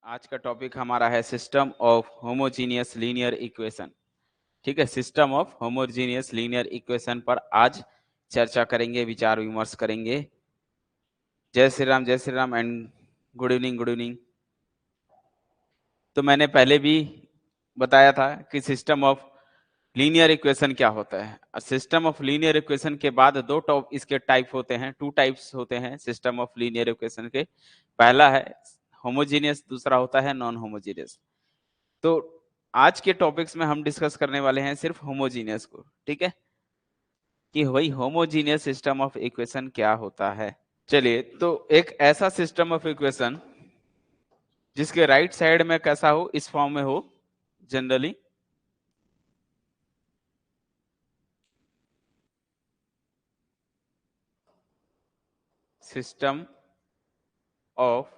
आज का टॉपिक हमारा है system of homogeneous linear equation. ठीक है, system of homogeneous linear equation पर आज चर्चा करेंगे, विचार विमर्श करेंगे। जय Shri Ram and good evening, good evening. तो मैंने पहले भी बताया था कि सिस्टम ऑफ लीनियर इक्वेशन क्या होता है। सिस्टम ऑफ लीनियर इक्वेशन के बाद इसके टाइप होते हैं, टू टाइप्स होते हैं सिस्टम ऑफ लीनियर इक्वेशन के। पहला है होमोजीनियस, दूसरा होता है नॉन होमोजीनियस। तो आज के टॉपिक्स में हम डिस्कस करने वाले हैं सिर्फ होमोजीनियस को। ठीक है, कि वही होमोजीनियस सिस्टम ऑफ इक्वेशन क्या होता है। चलिए, तो एक ऐसा सिस्टम ऑफ इक्वेशन जिसके राइट साइड में कैसा हो, इस फॉर्म में हो generally, system of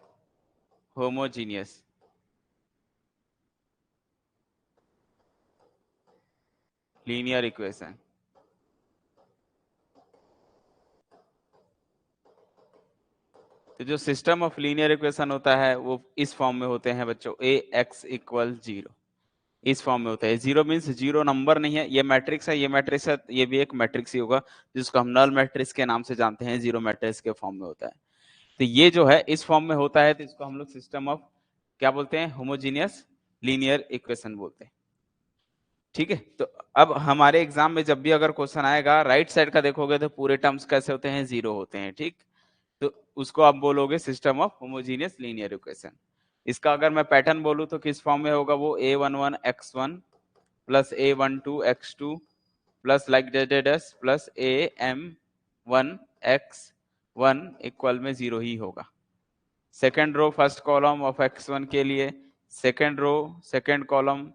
homogeneous linear equation. तो जो सिस्टम ऑफ लीनियर इक्वेशन होता है वो इस फॉर्म में होते हैं बच्चों, ए एक्स इक्वल जीरो। इस फॉर्म में होता है। जीरो मीन्स जीरो नंबर नहीं है, ये मैट्रिक्स है, ये मैट्रिक्स है, ये भी एक मैट्रिक्स ही होगा जिसको हम नल मैट्रिक्स के नाम से जानते हैं। जीरो मैट्रिक्स के फॉर्म में होता है। तो ये जो है इस फॉर्म में होता है, तो इसको हम लोग सिस्टम ऑफ क्या बोलते हैं, होमोजीनियस लीनियर इक्वेशन बोलते हैं। ठीक है, तो अब हमारे एग्जाम में जब भी अगर क्वेश्चन आएगा, राइट साइड का देखोगे तो पूरे टर्म्स कैसे होते हैं, जीरो होते हैं। ठीक, तो उसको आप बोलोगे system of homogeneous linear equation. इसका अगर मैं पैटर्न बोलूं तो किस फॉर्म में होगा वो, a11x1 plus a12x2 plus like डेडेडस प्लस am1x1 इक्वल में जीरो ही होगा। Second row first column of x1 के लिए, second row second column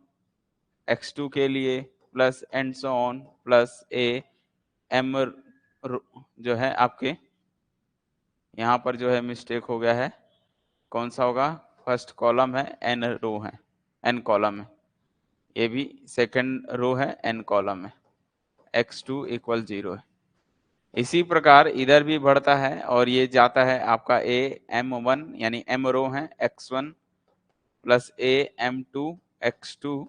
x2 के लिए, plus and so on, plus am जो है आपके यहाँ पर जो है मिस्टेक हो गया है, कौन सा होगा, फर्स्ट कॉलम है, n रो है, n कॉलम है, ये भी सेकंड रो है, n कॉलम है, x2 इक्वल जीरो है। इसी प्रकार इधर भी बढ़ता है और ये जाता है आपका a m1 यानी m रो है, x1 plus a m2 x2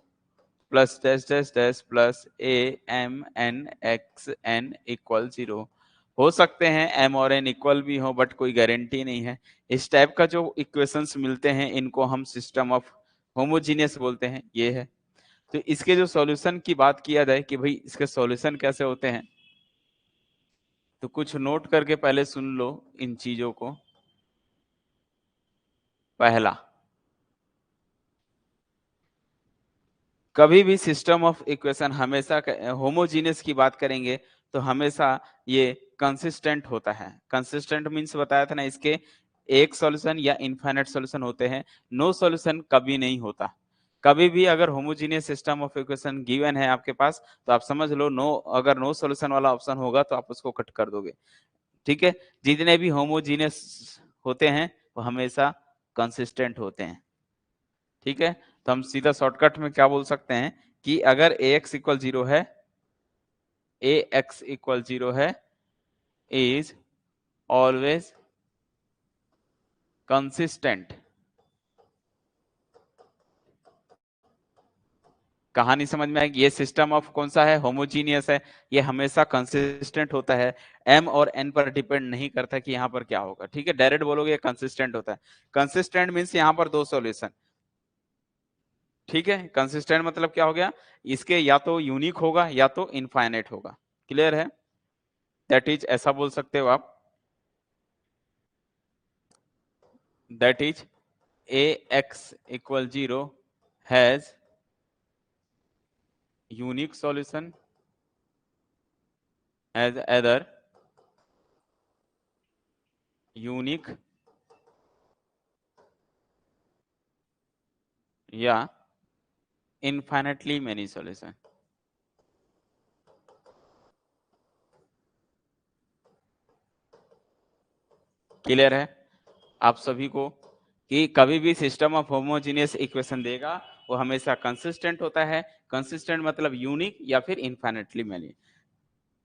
plus dash dash dash plus a m n x n equal zero. हो सकते हैं m और n इक्वल भी हो, बट कोई गारंटी नहीं है। इस टाइप का जो इक्वेशंस मिलते हैं इनको हम सिस्टम ऑफ होमोजीनियस बोलते हैं, ये है। तो इसके जो सॉल्यूशन की बात किया जाए कि भाई इसके सॉल्यूशन कैसे होते हैं, तो कुछ नोट करके पहले सुन लो इन चीजों को। पहला, कभी भी सिस्टम ऑफ इक्वेशन हमेशा होमोजीनियस की बात करेंगे तो हमेशा ये कंसिस्टेंट होता है। कंसिस्टेंट मीन्स बताया था ना, इसके एक सॉल्यूशन या इनफाइनाइट सॉल्यूशन होते हैं, नो सॉल्यूशन कभी नहीं होता। कभी भी अगर homogeneous system of equation given है आपके पास तो आप समझ लो नो, अगर नो सॉल्यूशन वाला ऑप्शन होगा तो आप उसको कट कर दोगे। ठीक है, जितने भी होमोजीनियस होते हैं वो हमेशा कंसिस्टेंट होते हैं। ठीक है, तो हम सीधा शॉर्टकट में क्या बोल सकते हैं कि अगर ax इक्वल जीरो है, ax इक्वल जीरो है, इज ऑलवेज कंसिस्टेंट। कहानी समझ में आएगी। ये सिस्टम ऑफ कौन सा है, होमोजीनियस है, ये हमेशा कंसिस्टेंट होता है, m और n पर डिपेंड नहीं करता कि यहाँ पर क्या होगा। ठीक है, डायरेक्ट बोलोगे कंसिस्टेंट होता है। कंसिस्टेंट मीन्स यहाँ पर दो सॉल्यूशन। ठीक है, कंसिस्टेंट मतलब क्या हो गया, इसके या तो यूनिक होगा या तो इनफाइनाइट होगा। क्लियर है, दैट इज ऐसा बोल सकते हो आप, that is ax equal zero has unique solution as either unique या infinitely many solution। क्लियर है आप सभी को कि कभी भी सिस्टम ऑफ होमोजीनियस इक्वेशन देगा वो हमेशा कंसिस्टेंट होता है। कंसिस्टेंट मतलब यूनिक या फिर इनफाइनेटली मैनी।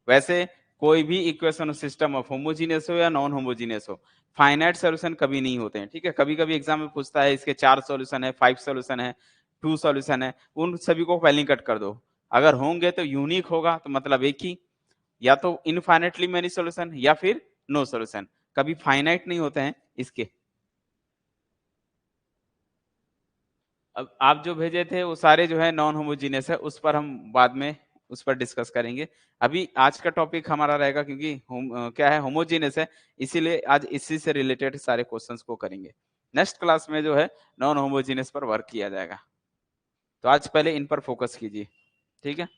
वैसे कोई भी इक्वेशन सिस्टम ऑफ होमोजीनियस हो या नॉन होमोजीनियस हो, फाइनाइट सॉल्यूशन कभी नहीं होते हैं, ठीक है। कभी कभी एग्जाम में पूछता है इसके 4 सॉल्यूशन है, 5 सॉल्यूशन है, 2 सॉल्यूशन है, उन सभी को पहले कट कर दो। अगर होंगे तो यूनिक होगा, तो मतलब एक ही, या तो इनफाइनाइटली मेनी सॉल्यूशन या फिर नो सॉल्यूशन, कभी फाइनाइट नहीं होते हैं इसके। अब आप जो भेजे थे वो सारे जो है नॉन होमोजीनियस है, उस पर हम बाद में उस पर डिस्कस करेंगे। अभी आज का टॉपिक हमारा रहेगा, क्योंकि क्या है, होमोजीनियस है, इसीलिए आज इसी से रिलेटेड सारे क्वेश्चंस को करेंगे। नेक्स्ट क्लास में जो है नॉन होमोजीनियस पर वर्क किया जाएगा, तो आज पहले इन पर फोकस कीजिए, ठीक है।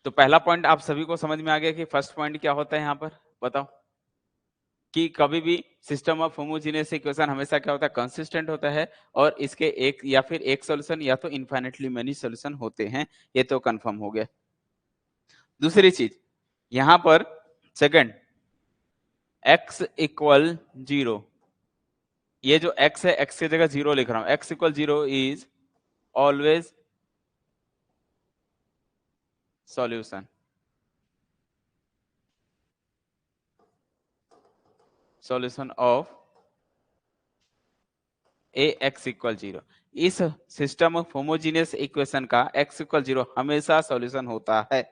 तो पहला पॉइंट आप सभी को समझ में आ गया कि फर्स्ट पॉइंट क्या होता है यहाँ पर, बताओ। कि कभी भी सिस्टम ऑफ होमोजीनियस इक्वेशन हमेशा क्या होता है, कंसिस्टेंट होता है, और इसके एक या फिर एक सॉल्यूशन या तो इनफाइनाइटली मेनी सॉल्यूशन होते हैं, ये तो कंफर्म हो गया। दूसरी चीज यहां पर सेकंड, x इक्वल 0, ये जो x है, x की जगह 0 लिख रहा हूं, x equal 0 is always solution, solution of A x equal 0। इस सिस्टम ऑफ होमोजीनियस इक्वेशन का x इक्वल 0 हमेशा सॉल्यूशन होता है।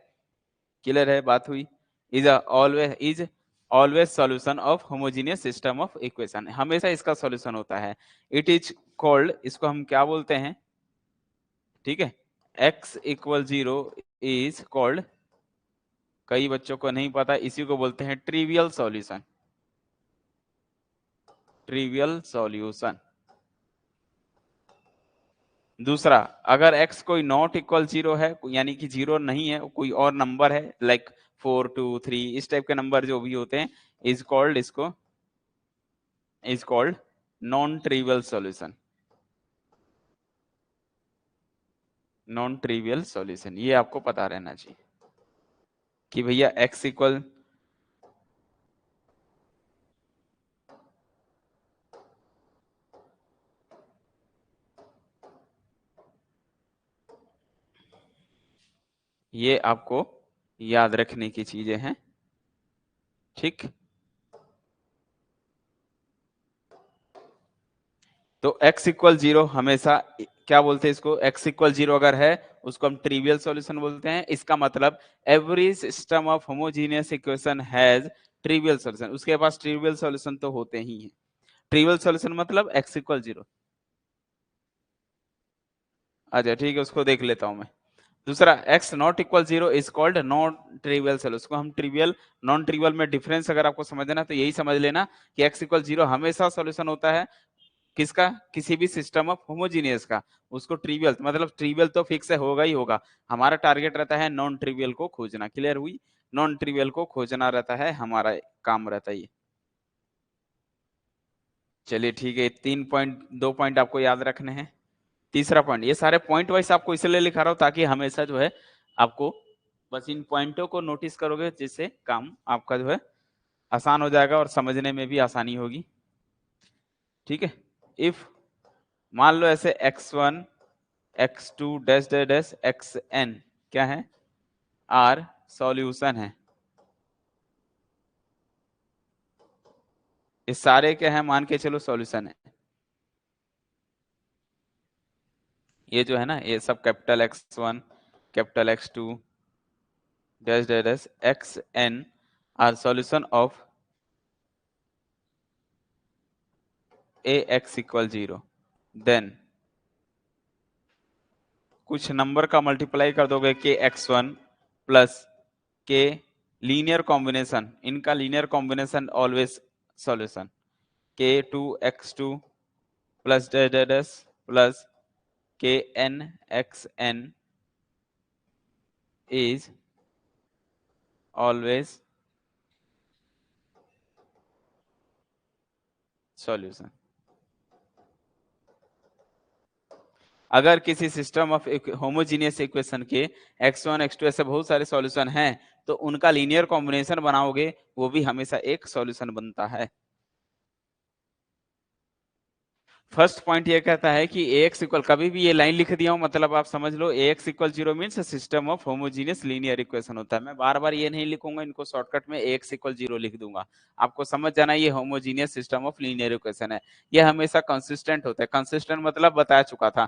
क्लियर है, बात हुई। Is always solution of homogeneous system of equation, हमेशा इसका सॉल्यूशन होता है। इट इज कॉल्ड, इसको हम क्या बोलते हैं, ठीक है, x इक्वल 0 इज कॉल्ड, कई बच्चों को नहीं पता, इसी को बोलते हैं ट्रिवियल सॉल्यूशन, ट्रिवियल सॉल्यूशन। दूसरा, अगर x कोई नॉट इक्वल 0 है, यानी कि 0 नहीं है, कोई और नंबर है, लाइक 4 2 3 इस टाइप के नंबर जो भी होते हैं, इज कॉल्ड, इसको is called non trivial solution, non trivial solution. ये आपको पता रहना चाहिए कि भैया x इक्वल, ये आपको याद रखने की चीजें हैं, ठीक। तो x इक्वल 0 हमेशा क्या बोलते हैं इसको, x इक्वल 0 अगर है उसको हम ट्रिवियल सॉल्यूशन बोलते हैं। इसका मतलब every system of homogeneous equation has trivial solution, उसके पास ट्रिवियल सॉल्यूशन तो होते ही हैं। ट्रिवियल सॉल्यूशन मतलब x इक्वल 0। अच्छा ठीक है, उसको देख लेता हूं मैं। दूसरा, x not equal 0 is called non trivial solution, उसको हम ट्रिवियल नॉन ट्रिवियल में डिफरेंस अगर आपको समझना तो यही समझ लेना कि x इक्वल 0 हमेशा सॉल्यूशन होता है, किसका, किसी भी सिस्टम ऑफ होमोजीनियस का। उसको ट्रिवियल मतलब ट्रिवियल तो फिक्स है, होगा ही होगा। हमारा टारगेट रहता है नॉन ट्रिवियल को खोजना, क्लियर हुई, नॉन ट्रिवियल को खोजना रहता है, हमारा काम रहता है ये। चलिए ठीक है, 2 पॉइंट आपको याद रखने हैं। तीसरा पॉइंट, ये सारे पॉइंट वाइज आपको इसलिए लिखा रहा हूं ताकि हमेशा जो है आपको बस इन पॉइंटों को नोटिस करोगे, जिससे काम आपका जो है आसान हो जाएगा और समझने में भी आसानी होगी, ठीक है। इफ मान लो ऐसे x1 x2 डैश डैश डैश xn क्या है, आर सॉल्यूशन है, इस सारे क्या है मान के चलो सॉल्यूशन है। ये जो है ना, ये सब capital x1 capital x2 dash dash डैश xn are solution of ax equal 0। Then कुछ नंबर का मल्टीप्लाई कर दोगे के x1 प्लस के लीनियर कॉम्बिनेशन, इनका लीनियर कॉम्बिनेशन ऑलवेज सॉल्यूशन, के 2x2 plus dash dash dash plus के n xn is always solution. अगर किसी सिस्टम ऑफ होमोजीनियस इक्वेशन के x1 x2 ऐसे बहुत सारे सॉल्यूशन हैं, तो उनका लीनियर कॉम्बिनेशन बनाओगे, वो भी हमेशा एक सॉल्यूशन बनता है। फर्स्ट पॉइंट ये कहता है कि ax इक्वल, कभी भी ये लाइन लिख दिया हूं मतलब आप समझ लो ax equal 0 means system of homogeneous linear equation होता है। मैं बार बार ये नहीं लिखूंगा, इनको शॉर्टकट में ax इक्वल 0 लिख दूंगा, आपको समझ जाना ये homogeneous system of linear equation है। ये हमेशा कंसिस्टेंट होता है। कंसिस्टेंट मतलब बता चुका था,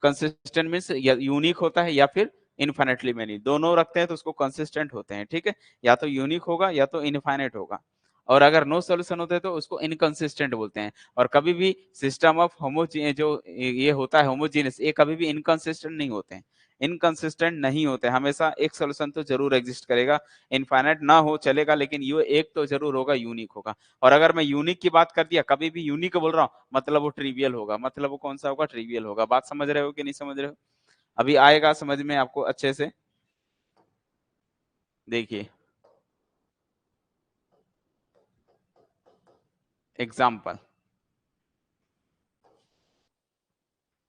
कंसिस्टेंट मीन्स यूनिक होता है या फिर इनफाइनेटली मेनी, दोनों रखते हैं तो उसको कंसिस्टेंट होते हैं। ठीक है, या तो यूनिक होगा या तो इनफाइनेट होगा, और अगर नो सॉल्यूशन होते हैं तो उसको इनकंसिस्टेंट बोलते हैं। और कभी भी सिस्टम ऑफ होमोजीनियस जो ये होता है होमोजीनियस, ये कभी भी इनकंसिस्टेंट नहीं होते हैं, इनकंसिस्टेंट नहीं होते, हमेशा एक सॉल्यूशन तो जरूर एग्जिस्ट करेगा। इनफाइनाइट ना हो चलेगा, लेकिन ये एक तो जरूर होगा, यूनिक होगा। और अगर मैं यूनिक की बात कर दिया, कभी भी यूनिक बोल रहा हूँ मतलब वो ट्रिवियल होगा, मतलब वो कौन सा होगा, ट्रिवियल होगा। बात समझ रहे हो कि नहीं समझ रहे हो? अभी आएगा समझ में आपको अच्छे से, देखिए एग्जाम्पल।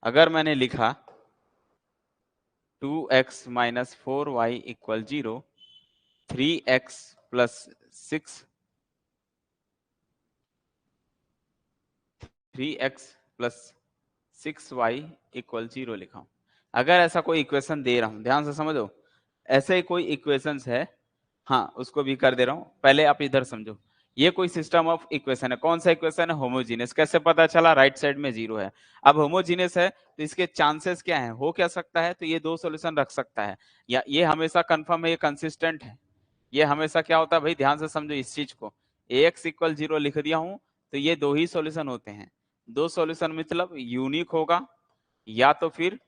अगर मैंने लिखा 2x minus 4y equal 0, 3x plus 6, 3x plus 6y equal 0 लिखा हूं। अगर ऐसा कोई इक्वेशन दे रहा हूं, ध्यान से समझो, ऐसे ही कोई इक्वेशंस है, हाँ उसको भी कर दे रहा हूं, पहले आप इधर समझो। ये कोई सिस्टम ऑफ इक्वेशन है, कौन सा इक्वेशन है, होमोजीनियस। कैसे पता चला, राइट साइड में 0 है। अब होमोजीनियस है तो इसके चांसेस क्या है, हो क्या सकता है, तो ये दो सॉल्यूशन रख सकता है, या ये हमेशा कंफर्म है, ये कंसिस्टेंट है। ये हमेशा क्या होता है भाई, ध्यान से समझो इस चीज को, ax इक्वल 0 लिख दिया हूं तो ये दो ही सॉल्यूशन होते हैं। दो सॉल्यूशन मतलब यूनिक होगा या तो फिर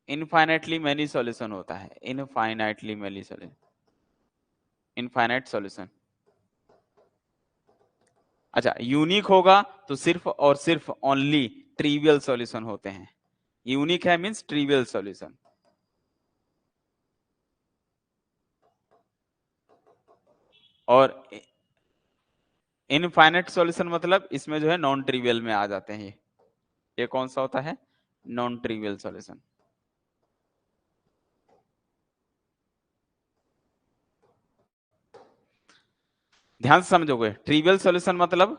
इनफाइनाइटली मेनी सॉल्यूशन होता है, infinitely many solution, infinite solution. अच्छा, यूनिक होगा तो सिर्फ और सिर्फ ओनली ट्रिवियल सॉल्यूशन होते हैं। यूनिक है मींस ट्रिवियल सॉल्यूशन। और इनफाइनाइट सॉल्यूशन मतलब इसमें जो है नॉन ट्रिवियल में आ जाते हैं। ये कौन सा होता है, नॉन ट्रिवियल सॉल्यूशन। ध्यान से समझोगे, ट्रिवियल सॉल्यूशन मतलब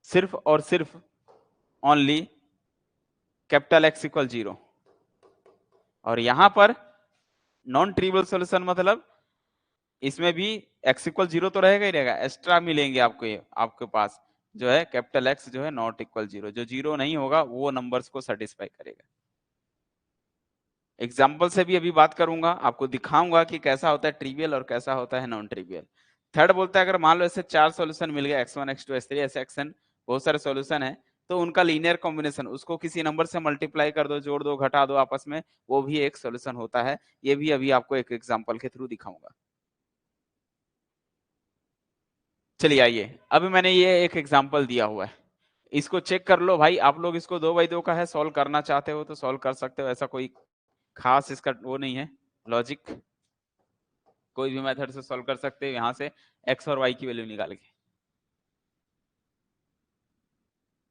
सिर्फ और सिर्फ ओनली कैपिटल एक्स इक्वल 0, और यहां पर नॉन ट्रिवियल सॉल्यूशन मतलब इसमें भी एक्स इक्वल 0 तो रहेगा ही रहेगा, एक्स्ट्रा मिलेंगे आपको, ये आपके पास जो है कैपिटल एक्स जो है नॉट इक्वल 0, जो 0 नहीं होगा वो नंबर्स को सेटिस्फाई करेगा। एग्जाम्पल से भी अभी बात करूंगा, आपको दिखाऊंगा कि कैसा होता है ट्रिवियल और कैसा होता है नॉन ट्रिवियल। थर्ड बोलता है अगर मान लो ऐसे 4 सॉल्यूशन मिल गया, x1 x2 x3 ऐसे xn बहुत सारे सॉल्यूशन है, तो उनका लीनियर कॉम्बिनेशन, उसको किसी नंबर से मल्टीप्लाई कर दो, जोड़ दो, घटा दो आपस में, वो भी एक सॉल्यूशन होता है। ये भी अभी आपको एक एग्जाम्पल के थ्रू दिखाऊंगा। चलिए आइए, अभी मैंने ये एक एग्जाम्पल दिया हुआ है, इसको चेक कर लो भाई। आप लोग इसको 2x2 का है, सॉल्व करना चाहते हो तो सॉल्व कर सकते हो, ऐसा कोई खास इसका वो नहीं है लॉजिक, कोई भी मेथड से सॉल्व कर सकते हो यहां से x और y की वैल्यू निकाल के।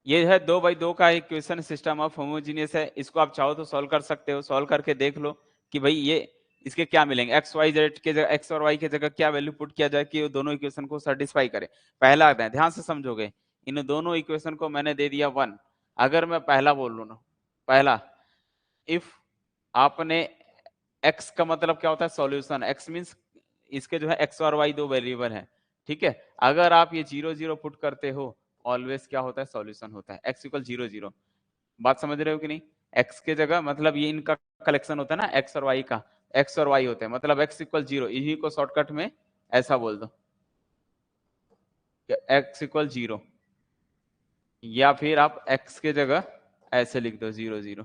ये है 2x2 का इक्वेशन, सिस्टम ऑफ होमोजीनियस है, इसको आप चाहो तो सॉल्व कर सकते हो। सॉल्व करके देख लो कि भाई ये इसके क्या मिलेंगे, एक्स वाई जेड के जगह, एक्स और वाई के जगह क्या वैल्यू पुट किया जाए कि दोनों इक्वेशन को सेटिस्फाई करे। पहला ध्यान से समझोगे, इन दोनों इक्वेशन को मैंने दे दिया 1। अगर मैं पहला बोल लू ना, पहला इफ आपने x का मतलब क्या होता है, सॉल्यूशन। x मींस इसके जो है x और y दो वेरिएबल है, ठीक है। अगर आप ये 0 0 पुट करते हो, ऑलवेज क्या होता है, सॉल्यूशन होता है। x इक्वल 0 0, बात समझ रहे हो कि नहीं। x के जगह मतलब ये इनका कलेक्शन होता है ना, x और y का, x और y होते हैं, मतलब x इक्वल 0, इन्हीं को शॉर्टकट में ऐसा बोल दो, x इक्वल 0, या फिर आप x के जगह ऐसे लिख दो 0 0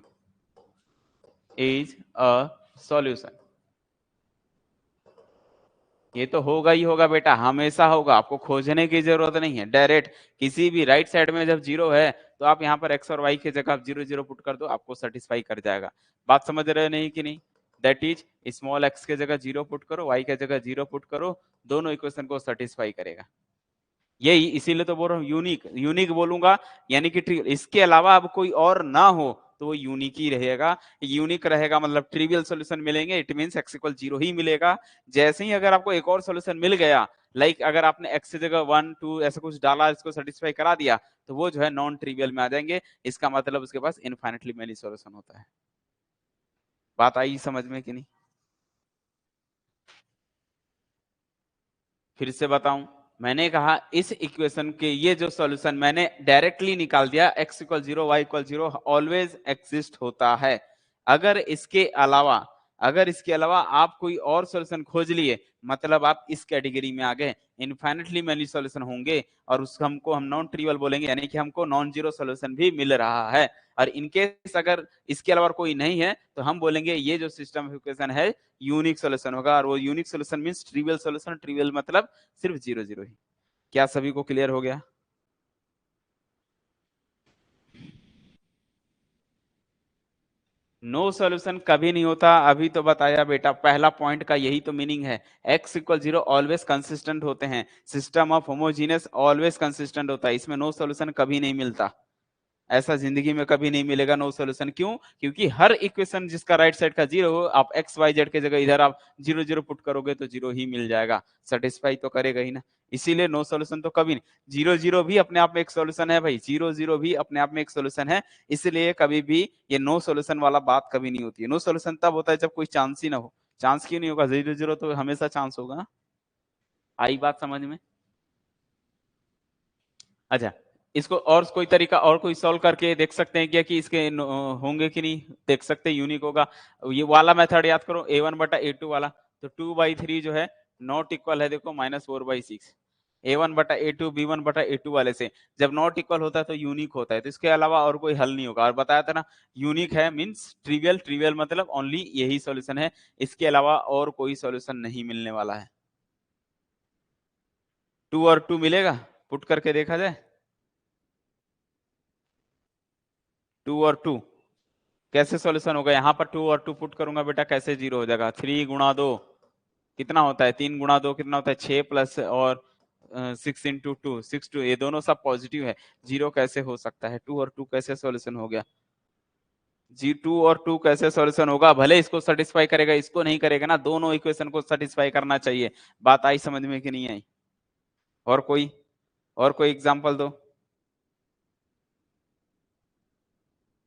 इज अ सॉल्यूशन। ये तो होगा ही होगा बेटा, हमेशा होगा, आपको खोजने की जरूरत नहीं है। डायरेक्ट किसी भी राइट साइड में जब 0 है तो आप यहाँ पर x और y की जगह आप 0 0 पुट कर दो, आपको सेटिस्फाई कर जाएगा। बात समझ रहे हो नहीं कि नहीं। दैट इज स्मॉल x के जगह 0 पुट करो, y के जगह 0 पुट करो, दोनों इक्वेशन को सेटिस्फाई करेगा। यही इसीलिए तो बोल रहा हूँ यूनिक, यूनिक बोलूंगा यानी कि इसके अलावा अब कोई और ना हो तो वो यूनिक ही रहेगा। यूनिक रहेगा मतलब ट्रिवियल सॉल्यूशन मिलेंगे, इट मींस x इक्वल 0 ही मिलेगा। जैसे ही अगर आपको एक और सॉल्यूशन मिल गया, लाइक अगर आपने x की जगह 1 2 ऐसा कुछ डाला, इसको सेटिस्फाई करा दिया, तो वो जो है नॉन ट्रिवियल में आ जाएंगे। इसका मतलब उसके पास इनफाइनेटली मेनी सॉल्यूशन होता है। बात आई समझ में कि नहीं? फिर से बताऊं, मैंने कहा इस इक्वेशन के ये जो सॉल्यूशन मैंने डायरेक्टली निकाल दिया, x equal 0 y equal 0 always exist होता है। अगर इसके अलावा आप कोई और सॉल्यूशन खोज लिए, मतलब आप इस कैटेगरी में आ गए, इनफाइनेटली मेनी सॉल्यूशन होंगे और उस हमको हम नॉन ट्रिवियल बोलेंगे, यानी कि हमको नॉन जीरो सॉल्यूशन भी मिल रहा है। और इनकेस अगर इसके अलावा कोई नहीं है, तो हम बोलेंगे ये जो सिस्टम ऑफ इक्वेशन है यूनिक सॉल्यूशन होगा। और वो unique solution means trivial solution, trivial मतलब सिर्फ 0 0 ही। क्या सभी को क्लियर हो गया? नो सॉल्यूशन कभी नहीं होता, अभी तो बताया बेटा, पहला पॉइंट का यही तो मीनिंग है। x इक्वल 0 ऑलवेज कंसिस्टेंट होते हैं, system of homogeneous always consistent होता है, इसमें नो सॉल्यूशन कभी नहीं मिलता। ऐसा जिंदगी में कभी नहीं मिलेगा नो सॉल्यूशन। क्यों? क्योंकि हर इक्वेशन जिसका राइट साइड का 0 हो, आप एक्स वाई जेड की जगह इधर आप 0 0 पुट करोगे तो 0 ही मिल जाएगा, सेटिस्फाई तो करेगा ही ना। इसीलिए नो सॉल्यूशन तो कभी नहीं। 0 0 भी अपने आप में एक सॉल्यूशन है भाई, 0 0 भी अपने आप में एक सॉल्यूशन है। इसलिए कभी भी ये नो सॉल्यूशन वाला बात कभी नहीं होती है। नो सॉल्यूशन तब होता है जब कोई चांस ही ना हो। चांस क्यों नहीं होगा? 0 0 तो हमेशा चांस होगा ना। आई बात समझ में? अच्छा, इसको और कोई तरीका और कोई सॉल्व करके देख सकते हैं क्या कि इसके होंगे कि नहीं? देख सकते हैं यूनिक होगा। ये वाला मेथड याद करो, a1 बटा a2 वाला। तो 2/3 जो है नॉट इक्वल है, देखो -4/6। a1 बटा a2 b1 बटा a2 वाले से जब नॉट इक्वल होता है तो यूनिक होता है, तो इसके अलावा और कोई हल नहीं होगा। और बताया था ना, यूनिक है मींस ट्रिवियल, ट्रिवियल मतलब ओनली यही सॉल्यूशन है, इसके अलावा और कोई सॉल्यूशन नहीं मिलने वाला है। 2 और 2 मिलेगा? पुट करके देखा जाए। 2 और 2 कैसे सॉल्यूशन होगा? यहाँ पर 2 और 2 पुट करूंगा बेटा, कैसे 0 हो जाएगा? 3 गुणा 2 कितना होता है? 3 गुणा 2 कितना होता है? 6 प्लस और 6 इंटू 2 6 2, ये दोनों सब पॉजिटिव है, 0 कैसे हो सकता है? 2 और 2 कैसे सॉल्यूशन हो गया? जी 2 और 2 कैसे सॉल्यूशन होगा? भले इसको सेटिस्फाई करेगा, इसको नहीं करेगा ना, दोनों इक्वेशन को सेटिस्फाई करना चाहिए। बात आई समझ में कि नहीं आई? और कोई एग्जांपल दो,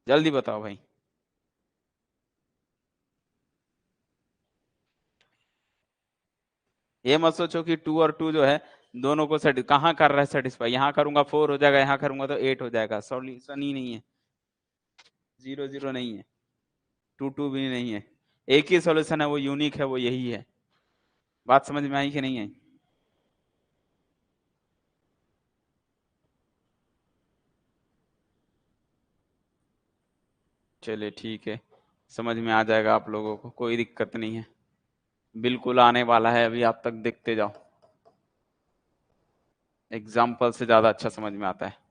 जल्दी बताओ भाई। ये मत सोचो कि 2 और 2 जो है दोनों को कहाँ कर रहा है सेटिस्फाई, यहाँ करूंगा 4 हो जाएगा, यहाँ करूंगा तो 8 हो जाएगा, सॉल्यूशन ही नहीं है। 0 0 नहीं है, 2 2 भी नहीं है, एक ही सॉल्यूशन है, वो यूनिक है, वो यही है। बात समझ में आई कि नहीं आई? चलिए ठीक है, समझ में आ जाएगा आप लोगों को, कोई दिक्कत नहीं है, बिल्कुल आने वाला है, अभी आप तक देखते जाओ, एग्जाम्पल से ज्यादा अच्छा समझ में आता है।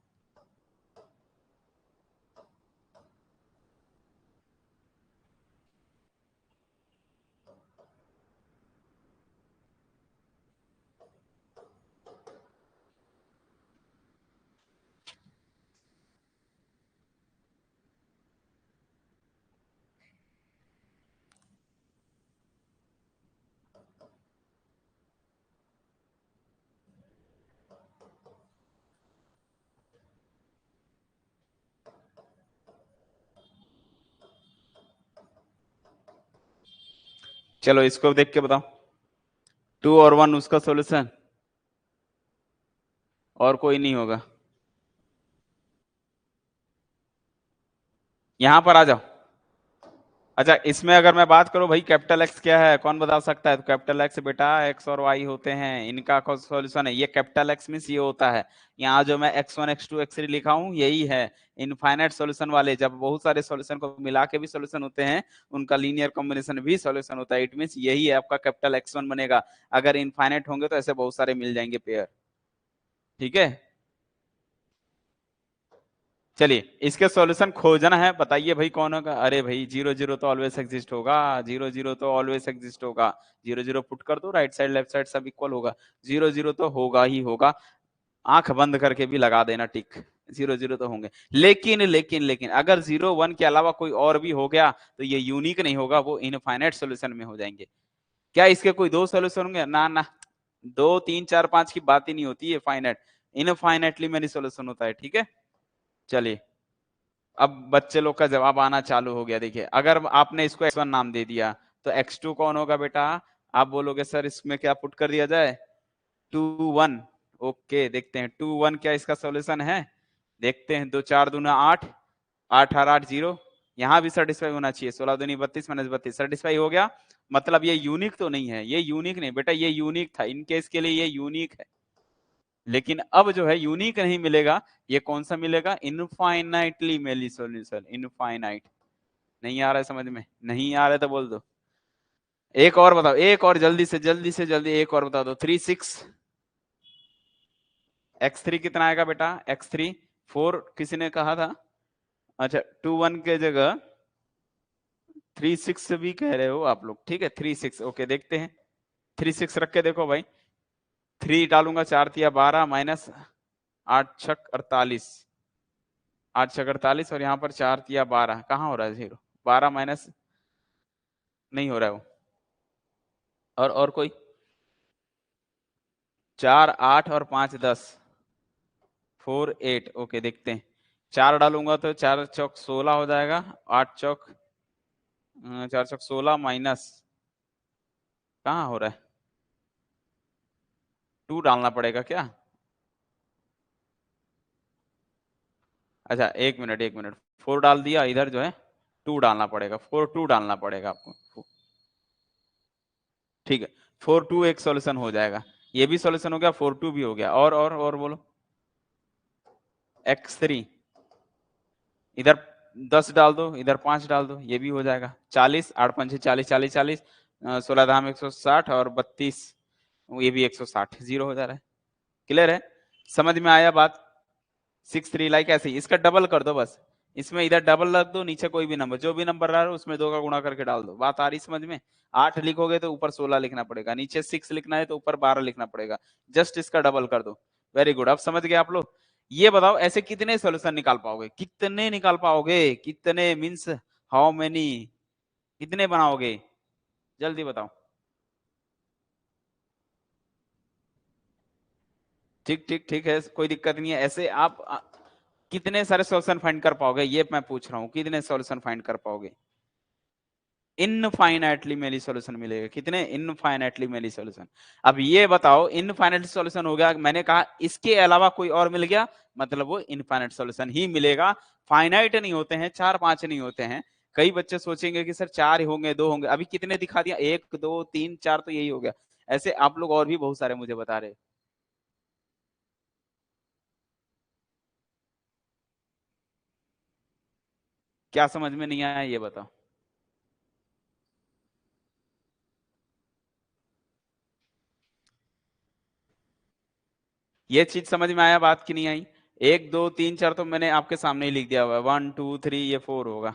चलो इसको देख के बताओ, 2 और 1 उसका सॉल्यूशन, और कोई नहीं होगा। यहां पर आ जाओ। अच्छा, इसमें अगर मैं बात करूं भाई, कैपिटल एक्स क्या है, कौन बता सकता है? तो कैपिटल एक्स बेटा एक्स और वाई होते हैं, इनका सॉल्यूशन है ये। कैपिटल एक्स मींस ये होता है, यहाँ जो मैं x1 x2 x3 लिखा हूं यही है। इनफाइनाइट सॉल्यूशन वाले जब बहुत सारे सॉल्यूशन को मिला के भी सॉल्यूशन होते हैं, उनका लीनियर कॉम्बिनेशन भी सॉल्यूशन होता है, इट मींस यही है आपका कैपिटल x1 बनेगा। अगर इनफाइनाइट होंगे तो ऐसे बहुत सारे मिल जाएंगे पेयर। ठीक है, चलिए इसके सॉल्यूशन खोजना है, बताइए भाई कौन होगा? अरे भाई 0 0 तो ऑलवेज एग्जिस्ट होगा, 0 0 तो ऑलवेज एग्जिस्ट होगा। 0 0 पुट कर दो, राइट साइड लेफ्ट साइड सब इक्वल होगा, 0 0 तो होगा ही होगा। आंख बंद करके भी लगा देना टिक। 0 0 तो होंगे, लेकिन अगर 0 1 के अलावा कोई और भी हो गया तो ये यूनिक नहीं होगा, वो इनफाइनाइट सॉल्यूशन में हो जाएंगे। क्या इसके कोई दो सॉल्यूशन होंगे? ना ना, 2 3 4 5 की बात ही नहीं होती है, फाइनाइट इनफाइनाइटली मेनी सॉल्यूशन होता है। ठीक है, चलिए अब बच्चे लोग का जवाब आना चालू हो गया। देखिए अगर आपने इसको x1 नाम दे दिया तो x2 कौन होगा बेटा? आप बोलोगे सर इसमें क्या पुट कर दिया जाए? 2 1। ओके देखते हैं 2 1 क्या इसका सॉल्यूशन है, देखते हैं। 2 4 दूना 8, 8 8 8 0, यहाँ भी सेटिस्फाई होना चाहिए। 16 दूनी 32 माइनस 32 सेटिस्फाई हो गया। मतलब ये यूनिक तो नहीं है, ये यूनिक नहीं बेटा, ये यूनिक था, इन केस के लिए ये यूनिक है। लेकिन अब जो है यूनिक नहीं मिलेगा, ये कौन सा मिलेगा? Infinitely many solution. इनफाइनाइट नहीं आ रहा है समझ में? नहीं आ रहा है तो बोल दो। एक और बताओ, एक और जल्दी से जल्दी एक और बता दो। 3 6 x3 कितना आएगा बेटा? x3 4 किसी ने कहा था? अच्छा 2 1 के जगह 3 6 भी कह रहे हो आप लोग, ठीक है 3 6। ओके देखते हैं, 3 6 रख के देखो भाई। 3 डालूंगा 4 तिया 12 माइनस 8 छक 48, 8 छक 48 और यहाँ पर 4 तिया 12, कहाँ हो रहा है 0? 12 माइनस नहीं हो रहा है वो। और कोई? 4 8 और 5 10, 4 8। ओके देखते हैं, 4 डालूंगा तो 4 चौक 16 हो जाएगा, 8 चौक 4 चौक 16 माइनस कहाँ हो रहा है? 2 डालना पड़ेगा क्या? अच्छा एक मिनट 4 डाल दिया, इधर जो है 2 डालना पड़ेगा, 4 2 डालना पड़ेगा आपको। ठीक है 4 2 एक सॉल्यूशन हो जाएगा, ये भी सॉल्यूशन हो गया, 4 2 भी हो गया। और बोलो x3 इधर 10 डाल दो, इधर 5 डाल दो, ये भी हो जाएगा। 40 8 5 40 40 40 16 धाम 160 और 32 ये भी 160, 0 हो जा रहा है। क्लियर है? समझ में आया बात? 6 3 लाइक ऐसे ही इसका डबल कर दो बस, इसमें इधर डबल रख दो, नीचे कोई भी नंबर, जो भी नंबर रहा है उसमें 2 का गुणा करके डाल दो। बात आ रही समझ में? 8 लिखोगे तो ऊपर 16 लिखना पड़ेगा, नीचे 6 लिखना है तो ऊपर 12 लिखना पड़ेगा, जस्ट इसका डबल कर दो। वेरी गुड, अब समझ गए आप लोग। ये बताओ ऐसे कितने सोल्यूशन निकाल पाओगे? कितने निकाल पाओगे? कितने मीन्स हाउ मेनी, कितने बनाओगे? जल्दी बताओ। ठीक ठीक ठीक है, कोई दिक्कत नहीं है। ऐसे आप कितने सारे सॉल्यूशन फाइंड कर पाओगे, ये मैं पूछ रहा हूँ, कितने सॉल्यूशन फाइंड कर पाओगे? इनफाइनाइटली मेनी सॉल्यूशन मिलेगा। कितने? Infinitely many solution. अब ये बताओ इनफाइनाइट सॉल्यूशन हो गया, मैंने कहा इसके अलावा कोई और मिल गया, मतलब वो इनफाइनाइट सॉल्यूशन ही मिलेगा। फाइनाइट नहीं होते हैं, 4 5 नहीं होते हैं। कई बच्चे सोचेंगे कि सर 4 होंगे 2 होंगे, अभी कितने दिखा दिया? 1 2 3 4 तो यही हो गया। ऐसे आप लोग और भी बहुत सारे मुझे बता रहे। क्या समझ में नहीं आया ये बताओ? ये चीज समझ में आया बात की नहीं आई? 1 2 3 4 तो मैंने आपके सामने ही लिख दिया हुआ है, 1 2 3 ये 4 होगा।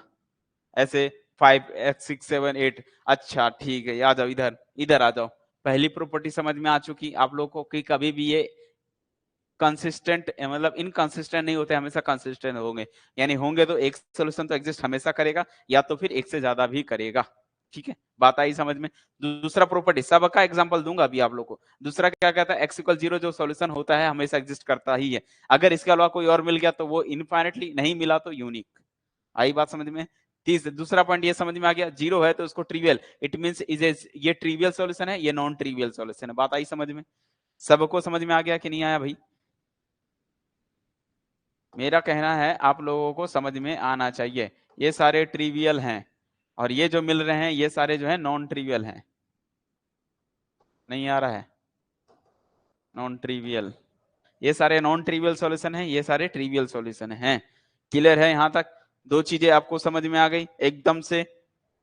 ऐसे 5 6 7 8। अच्छा ठीक है, आ जाओ इधर, इधर आ जाओ। पहली प्रॉपर्टी समझ में आ चुकी आप लोगों को कि कभी भी ये कंसिस्टेंट मतलब इनकंसिस्टेंट नहीं होते, हमेशा कंसिस्टेंट होंगे। यानी होंगे तो एक सोल्यूशन तो एग्जिस्ट हमेशा करेगा, या तो फिर एक से ज्यादा भी करेगा। ठीक है, बात आई समझ में? दूसरा प्रॉपर्टी सबका एग्जांपल दूंगा अभी आप लोग को। दूसरा क्या कहता है? x = 0 जो सॉल्यूशन होता है हमेशा एग्जिस्ट करता ही है। अगर इसके अलावा कोई और मिल गया तो वो इनफाइनेटली, नहीं मिला तो यूनिक। आई बात समझ में? दूसरा पॉइंट ये समझ में आ गया, 0 है तो उसको ट्रिवियल, इट मींस ये ट्रिवियल सॉल्यूशन है, ये नॉन ट्रिवियल सॉल्यूशन है। बात आई समझ में? सबको समझ में आ गया कि नहीं आया भाई? मेरा कहना है आप लोगों को समझ में आना चाहिए। ये सारे ट्रिवियल हैं और ये जो मिल रहे हैं ये सारे जो है नॉन ट्रिवियल हैं। नहीं आ रहा है? नॉन ट्रिवियल, ये सारे नॉन ट्रिवियल सॉल्यूशन हैं, ये सारे ट्रिवियल सॉल्यूशन हैं। क्लियर है यहां तक? दो चीजें आपको समझ में आ गई एकदम से।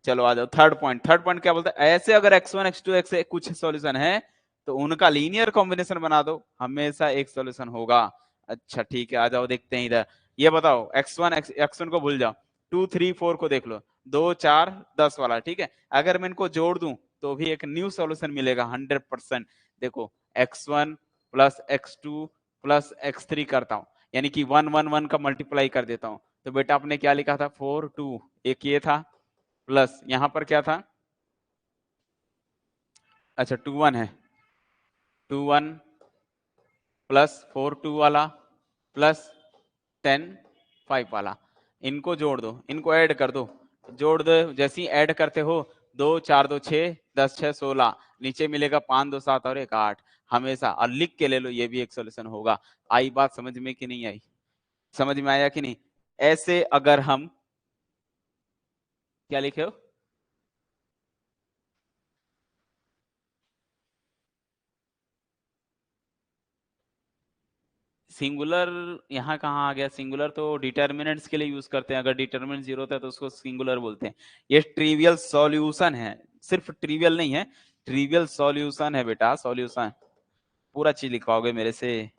चलो आ जाओ थर्ड पॉइंट। थर्ड पॉइंट क्या बोलता है? ऐसे अगर x1 x2 x कुछ सॉल्यूशन है तो उनका लीनियर कॉम्बिनेशन बना दो, हमेशा एक सॉल्यूशन होगा। अच्छा ठीक है, आ जाओ देखते हैं इधर। ये बताओ x1 को भूल जाओ, 2 3 4 को देख लो, 2 4 10 वाला। ठीक है, अगर मैं इनको जोड़ दूं तो भी एक न्यू सॉल्यूशन मिलेगा 100%। देखो x1 + x2 + x3 करता हूं, यानी कि 1 1 1 का मल्टीप्लाई कर देता हूं। तो बेटा आपने क्या लिखा था 4 2, एक ये था प्लस यहां पर क्या था, अच्छा 2 1 है, 2 1 प्लस 4 2 वाला प्लस 10 5 वाला, इनको जोड़ दो, इनको ऐड कर दो, जोड़ दो, जैसे ही ऐड करते हो 2 4 2 6 10 6 16, नीचे मिलेगा 5 2 7 और 1 8 हमेशा, और लिख के ले लो, ये भी एक सोल्यूशन होगा। आई बात समझ में कि नहीं आई? समझ में आया कि नहीं? ऐसे अगर हम क्या लिखे हो, सिंगुलर यहाँ कहाँ आ गया, सिंगुलर तो डिटर्मिनेंट्स के लिए यूज करते हैं, अगर डिटर्मिनेंट जीरो होता है तो उसको सिंगुलर बोलते हैं। ये ट्रिवियल सॉल्यूशन है, सिर्फ ट्रिवियल नहीं है, ट्रिवियल सॉल्यूशन है बेटा, सॉल्यूशन, पूरा चीज लिखवाओगे मेरे से,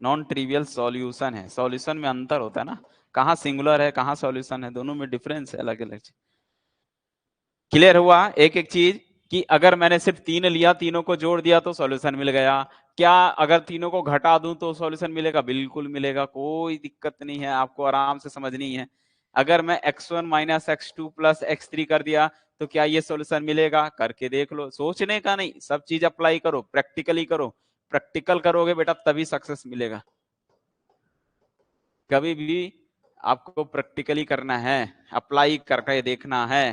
नॉन ट्रिवियल सॉल्यूशन है, सॉल्यूशन में अंतर होता है ना, कहाँ सिंगुलर है कहाँ सॉल्यूशन है, दोनों में डिफरेंस है अलग अलग। क्लियर हुआ एक एक चीज, कि अगर मैंने सिर्फ 3 लिया, तीनों को जोड़ दिया तो सॉल्यूशन मिल गया, क्या अगर तीनों को घटा दूं तो सॉल्यूशन मिलेगा? बिल्कुल मिलेगा, कोई दिक्कत नहीं है, आपको आराम से समझनी है। अगर मैं x1 minus x2 plus x3 कर दिया तो क्या ये सॉल्यूशन मिलेगा? करके देख लो, सोचने का नहीं, सब चीज अप्लाई करो, प्रैक्टिकली करो, प्रैक्टिकल करोगे बेटा तभी सक्सेस मिलेगा। कभी भी आपको प्रैक्टिकली करना है, अप्लाई करके देखना है,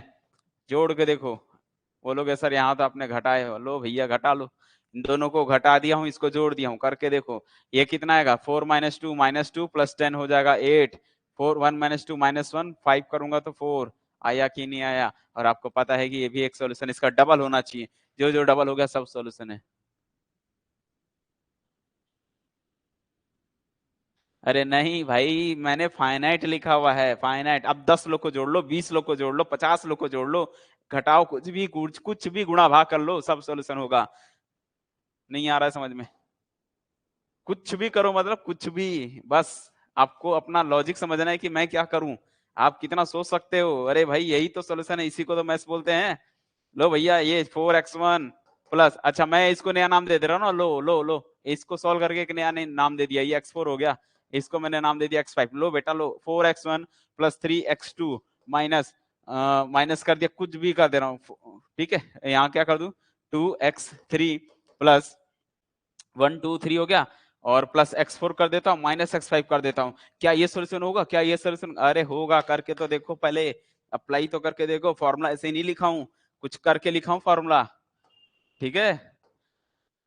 जोड़ के देखो। बोलोगे सर यहाँ तो आपने घटाए हो, लो भैया घटा लो, इन दोनों को घटा दिया हूँ, इसको जोड़ दिया हूँ, करके देखो ये कितना आएगा, 4 माइनस टू प्लस 10 हो जाएगा 8, 4 1 माइनस टू माइनस 1 5 करूंगा तो 4 आया कि नहीं आया? और आपको पता है कि ये भी एक सोल्यूशन, इसका डबल होना चाहिए, जो जो डबल हो गया सब सोल्यूशन है। अरे नहीं भाई, मैंने फाइनाइट लिखा हुआ है, फाइनाइट, अब 10 लोग को जोड़ लो, 20 लोग को जोड़ लो, 50 लोग को जोड़ लो, घटाओ कुछ भी गुणा भाग कर लो, सब सोल्यूशन होगा। नहीं आ रहा है समझ में? कुछ भी करो, मतलब कुछ भी, बस आपको अपना लॉजिक समझना है कि मैं क्या करूं। आप कितना सोच सकते हो, अरे भाई यही तो सोल्यूशन है, इसी को तो मैथ्स बोलते हैं। लो भैया ये 4x1 प्लस, अच्छा मैं इसको नया नाम दे दे रहा हूँ ना, लो इसको सॉल्व करके एक नया नाम दे दिया, ये x4 हो गया, इसको मैंने नाम दे दिया x5। लो बेटा लो, 4x1 plus 3x2 minus minus कर दिया, कुछ भी कर दे रहा हूँ, ठीक है, यहाँ क्या कर दू, 2x3 प्लस 1 2 3 हो गया, और प्लस x4 कर देता हूँ, माइनस x5 कर देता हूँ। क्या ये सोल्यूशन होगा? क्या ये सोल्यूशन? अरे होगा, करके तो देखो, पहले अप्लाई तो करके देखो, फॉर्मूला ऐसे ही नहीं लिखा हूँ, कुछ करके लिखा हूँ फॉर्मूला, ठीक है,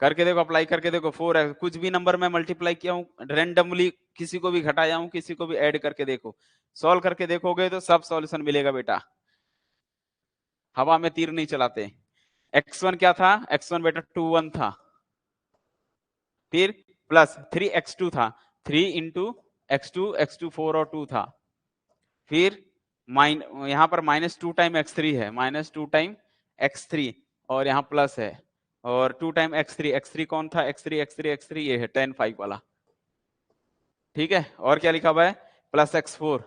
करके देखो, अप्लाई करके देखो। 4 है, कुछ भी नंबर में मल्टीप्लाई किया हूँ रेंडमली, किसी को भी घटाया हूँ, किसी को भी ऐड करके देखो, सॉल्व करके देखोगे तो सब सॉल्यूशन मिलेगा बेटा, हवा में तीर नहीं चलाते। x1 क्या था, x1 बेटा 2 1 था, फिर प्लस 3x2 था, 3 इंटू x2 4 और 2 था, फिर यहाँ पर -2 टाइम x3 है, -2 टाइम x3, और यहाँ प्लस है, और 2 टाइम x3 कौन था, x3 ये है 10 5 वाला, ठीक है, और क्या लिखा हुआ है, प्लस x4,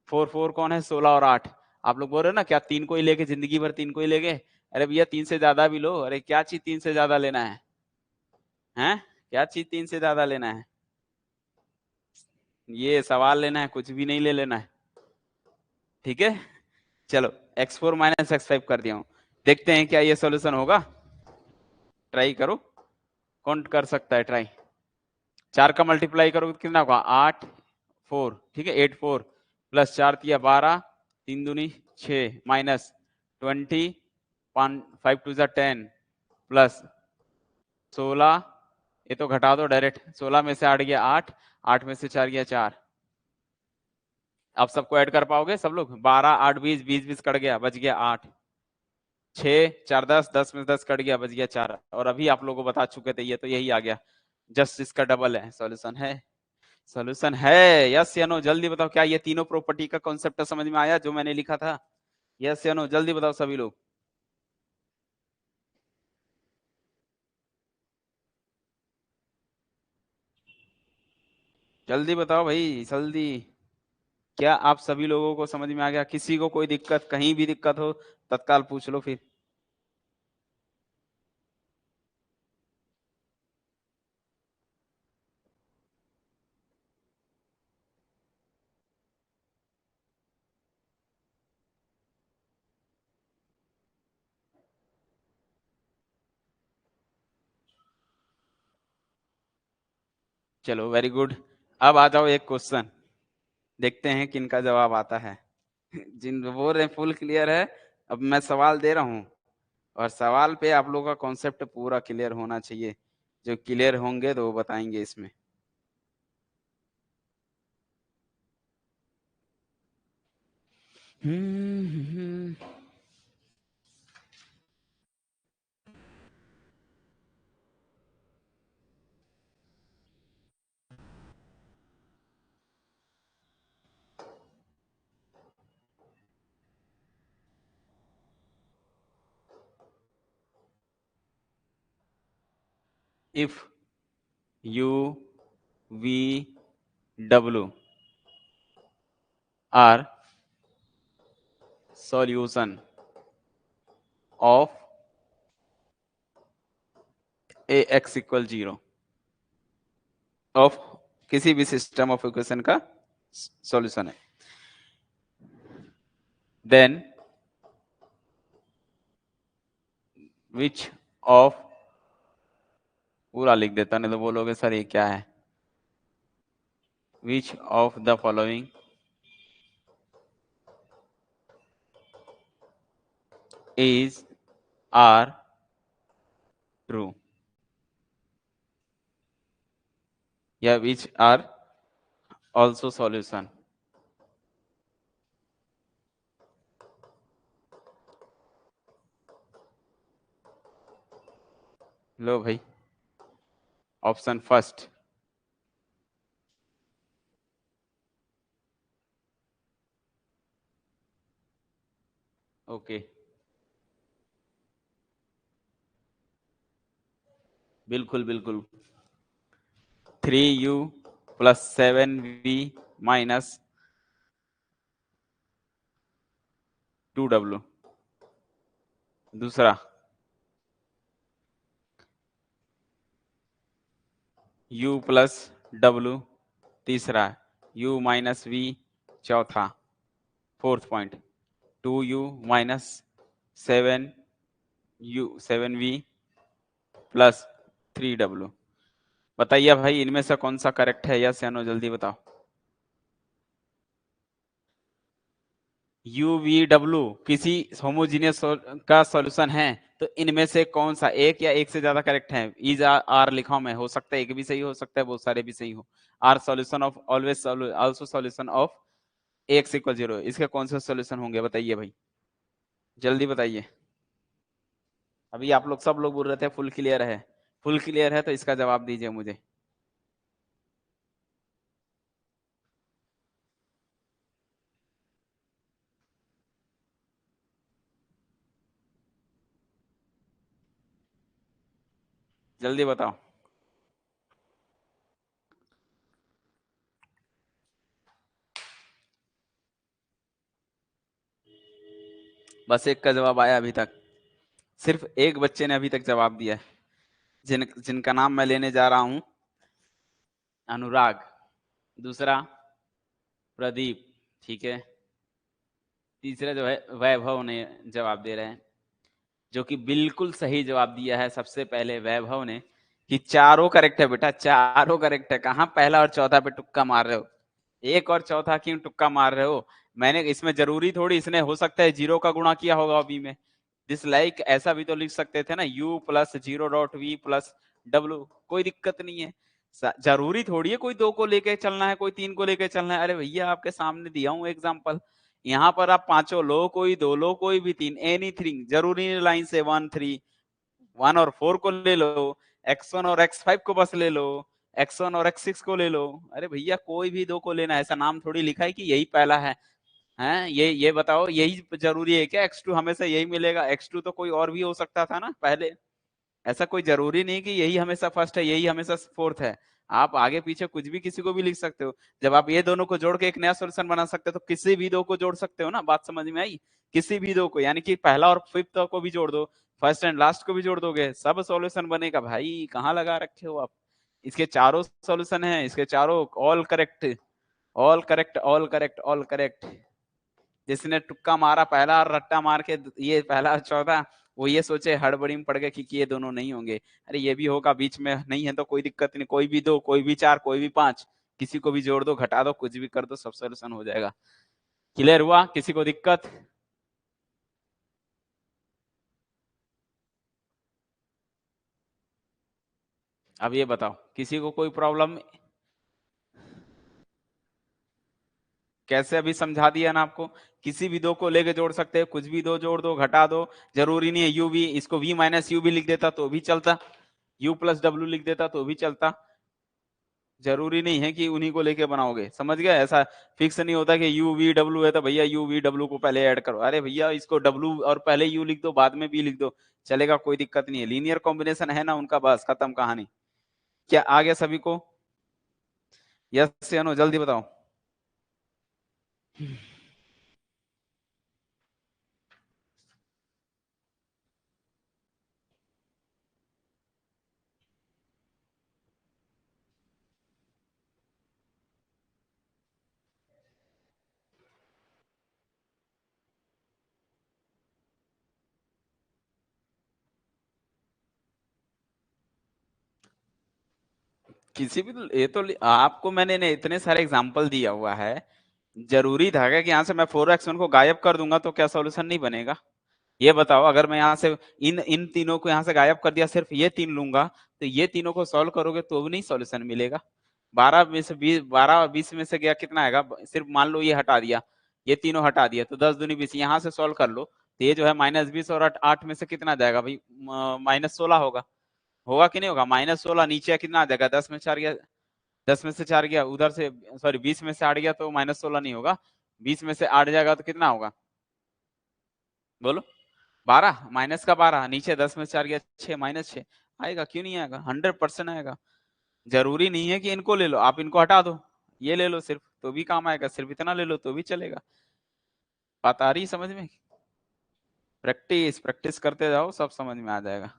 4 4 कौन है, 16 और 8। आप लोग बोल रहे हो ना क्या तीन को ही लेके जिंदगी भर तीन को ही लेके, अरे भैया 3 से ज्यादा भी लो, अरे क्या चीज 3 से ज्यादा लेना है, हैं क्या चीज 3 से ज्यादा लेना है, ये सवाल लेना है, कुछ भी नहीं ले लेना है, ठीक है। चलो x4 माइनस x5 कर दिया हूं, देखते हैं क्या ये सॉल्यूशन होगा, ट्राई करो, कौन कर सकता है ट्राई। 4 का मल्टीप्लाई करो तो कितना होगा, 8 4, ठीक है, 8 4 प्लस 4 दिया 12, 3 दूनी 6 माइनस 20, 5 2 10 प्लस 16, ये तो घटा दो डायरेक्ट, 16 में से 8 गया 8, 8 में से 4 गया 4, आप सबको ऐड कर पाओगे सब लोग, 12 8 20 20 20 कट गया, बच गया 8, 6 4 10 10 में 10 कट गया, बच गया 4, और अभी आप लोगों को बता चुके थे, ये तो यही आ गया, जस्ट इसका डबल है, सॉल्यूशन है, सॉल्यूशन है, यस या नो, जल्दी बताओ, क्या ये तीनों प्रॉपर्टी का कॉन्सेप्ट समझ में आया जो मैंने लिखा था, यस या नो, जल्दी बताओ सभी लोग, जल्दी बताओ भाई जल्दी, क्या आप सभी लोगों को समझ में आ गया? किसी को कोई दिक्कत, कहीं भी दिक्कत हो तत्काल पूछ लो फिर। चलो वेरी गुड। अब आ जाओ एक क्वेश्चन, देखते हैं किनका जवाब आता है। जिन बोल रहे फुल क्लियर है, अब मैं सवाल दे रहा हूं और सवाल पे आप लोगों का कॉन्सेप्ट पूरा क्लियर होना चाहिए। जो क्लियर होंगे तो वो बताएंगे इसमें। If you V W R solution of A x equal 0 of किसी भी सिस्टम ऑफ इक्वेशन का सॉल्यूशन है, देन विच ऑफ, पूरा लिख देता नहीं तो बोलोगे सर ये क्या है। Which of the following is are true, या विच आर ऑल्सो सॉल्यूशन। लो भाई, ऑप्शन फर्स्ट, ओके बिल्कुल बिल्कुल। 3u plus 7v minus 2w। दूसरा u प्लस w। तीसरा u माइनस v। चौथा fourth point 2u minus 7v plus 3w। बताइए भाई इनमें से कौन सा करेक्ट है, यस या नो, जल्दी बताओ। यू वी डब्ल्यू किसी होमोजीनियस का सॉल्यूशन है, तो इनमें से कौन सा एक या एक से ज्यादा करेक्ट है। इज आर लिखा मैं, हो सकता है एक भी सही हो सकता है, बहुत सारे भी सही हो। Are solution of always also solution of x equal 0, इसके कौन से सॉल्यूशन होंगे बताइए भाई, जल्दी बताइए। अभी आप लोग सब लोग बोल रहे थे फुल क्लियर है, फुल क्लियर है तो इसका जवाब दीजिए मुझे। जल्दी बताओ। बस एक का जवाब आया अभी तक, सिर्फ एक बच्चे ने अभी तक जवाब दिया है, जिनका नाम मैं लेने जा रहा हूं, अनुराग। दूसरा प्रदीप, ठीक है। तीसरा जो है वैभव ने जवाब दे रहे हैं, जो कि बिल्कुल सही जवाब दिया है सबसे पहले वैभव ने, कि चारों करेक्ट है बेटा, चारों करेक्ट है। कहाँ पहला और चौथा पे तुक्का मार रहे हो, एक और चौथा क्यों तुक्का मार रहे हो। मैंने इसमें जरूरी थोड़ी, इसने हो सकता है 0 का गुणा किया होगा अभी में, डिसलाइक ऐसा भी तो लिख सकते थे ना, u plus 0.v plus w, कोई दिक्कत नहीं है। जरूरी थोड़ी है कोई 2 को लेके चलना है, कोई 3 को लेके चलना है। अरे भैया आपके सामने दिया हूं एग्जाम्पल, यहाँ पर आप पांचों लो, कोई 2 लो, कोई भी 3, एनीथिंग, जरूरी नहीं लाइन से 1 3, 1 और 4 को ले लो, x1 और x5 को बस ले लो, x1 और x6 को ले लो। अरे भैया कोई भी 2 को लेना, ऐसा नाम थोड़ी लिखा है कि यही पहला है। हैं ये बताओ, यही जरूरी है क्या x2 हमेशा यही मिलेगा। x2 तो कोई और भी हो सकता था ना पहले, ऐसा कोई जरूरी नहीं कि यही हमेशा फर्स्ट है, यही हमेशा फोर्थ है। आप आगे पीछे कुछ भी किसी को भी लिख सकते हो। जब आप ये दोनों को जोड़ के एक नया सोल्यूशन बना सकते हो, तो किसी भी 2 को जोड़ सकते हो ना, बात समझ में आई। किसी भी 2 को, यानी कि पहला और फिफ्थ को भी जोड़ दो, फर्स्ट एंड लास्ट को भी जोड़ दोगे, सब सोल्यूशन बनेगा। भाई कहाँ लगा रखे हो आप, इसके चारों सोल्यूशन है, इसके चारों all correct, all correct, all correct, all correct. जिसने तुक्का मारा पहला और रट्टा मार के ये पहला और चौथा, वो ये सोचे हड़बड़ी में पड़ गए कि ये दोनों नहीं होंगे, अरे ये भी होगा, बीच में नहीं है तो कोई दिक्कत नहीं, कोई भी दो, कोई भी चार, कोई भी पांच, किसी को भी जोड़ दो, घटा दो, कुछ भी कर दो, सब सोल्यूशन हो जाएगा। क्लियर हुआ? किसी को दिक्कत? अब ये बताओ, किसी को कोई प्रॉब्लम? कैसे? अभी समझा दिया ना आपको। किसी भी दो को लेके जोड़ सकते हैं, कुछ भी दो जोड़ दो, घटा दो, जरूरी नहीं है यू भी, इसको v माइनस यू भी लिख देता तो भी चलता, u प्लस डब्ल्यू लिख देता तो भी चलता, जरूरी नहीं है कि उन्हीं को लेके बनाओगे, समझ गए? ऐसा फिक्स नहीं होता कि यू वी डब्ल्यू है तो भैया यू वी डब्ल्यू को पहले ऐड करो, अरे भैया इसको डब्ल्यू और पहले यू लिख दो, बाद में भी लिख दो, चलेगा, कोई दिक्कत नहीं है, लीनियर कॉम्बिनेशन है ना उनका, बस खत्म कहानी। क्या आ गया सभी को? यस या नो, जल्दी बताओ। किसी भी ये तो आपको मैंने ने इतने सारे एग्जांपल दिया हुआ है, जरूरी था क्या कि यहाँ से मैं 4x1 को गायब कर दूंगा तो क्या सॉल्यूशन नहीं बनेगा? ये बताओ, अगर मैं यहाँ से इन इन तीनों को यहाँ से गायब कर दिया, सिर्फ ये तीन लूंगा, तो ये तीनों को सॉल्व करोगे तो भी नहीं सॉल्यूशन मिलेगा। 12 में से 20, 12 20 में से गया कितना आएगा? सिर्फ मान लो ये हटा दिया, ये तीनों हटा दिया, तो 10 दूनी 20, यहाँ से सॉल्व कर लो, तो ये जो है -20 और 8 में से कितना जाएगा भाई? -16 होगा। होगा कि नहीं होगा? -16 नीचे कितना आ जाएगा? 10 में से 4 गया, 10 में से 4 गया उधर से, सॉरी 20 में से 8 गया तो -16 नहीं होगा, 20 में से 8 जाएगा तो कितना होगा? बोलो। 12, माइनस का 12, नीचे 10 में से 4 गया 6, -6 आएगा, क्यों नहीं आएगा? 100% आएगा। जरूरी नहीं है कि इनको ले लो, आप इनको हटा दो, ये ले लो सिर्फ तो भी काम आएगा, सिर्फ इतना ले लो तो भी चलेगा। बात आ रही समझ में? प्रैक्टिस प्रैक्टिस करते जाओ, सब समझ में आ जाएगा।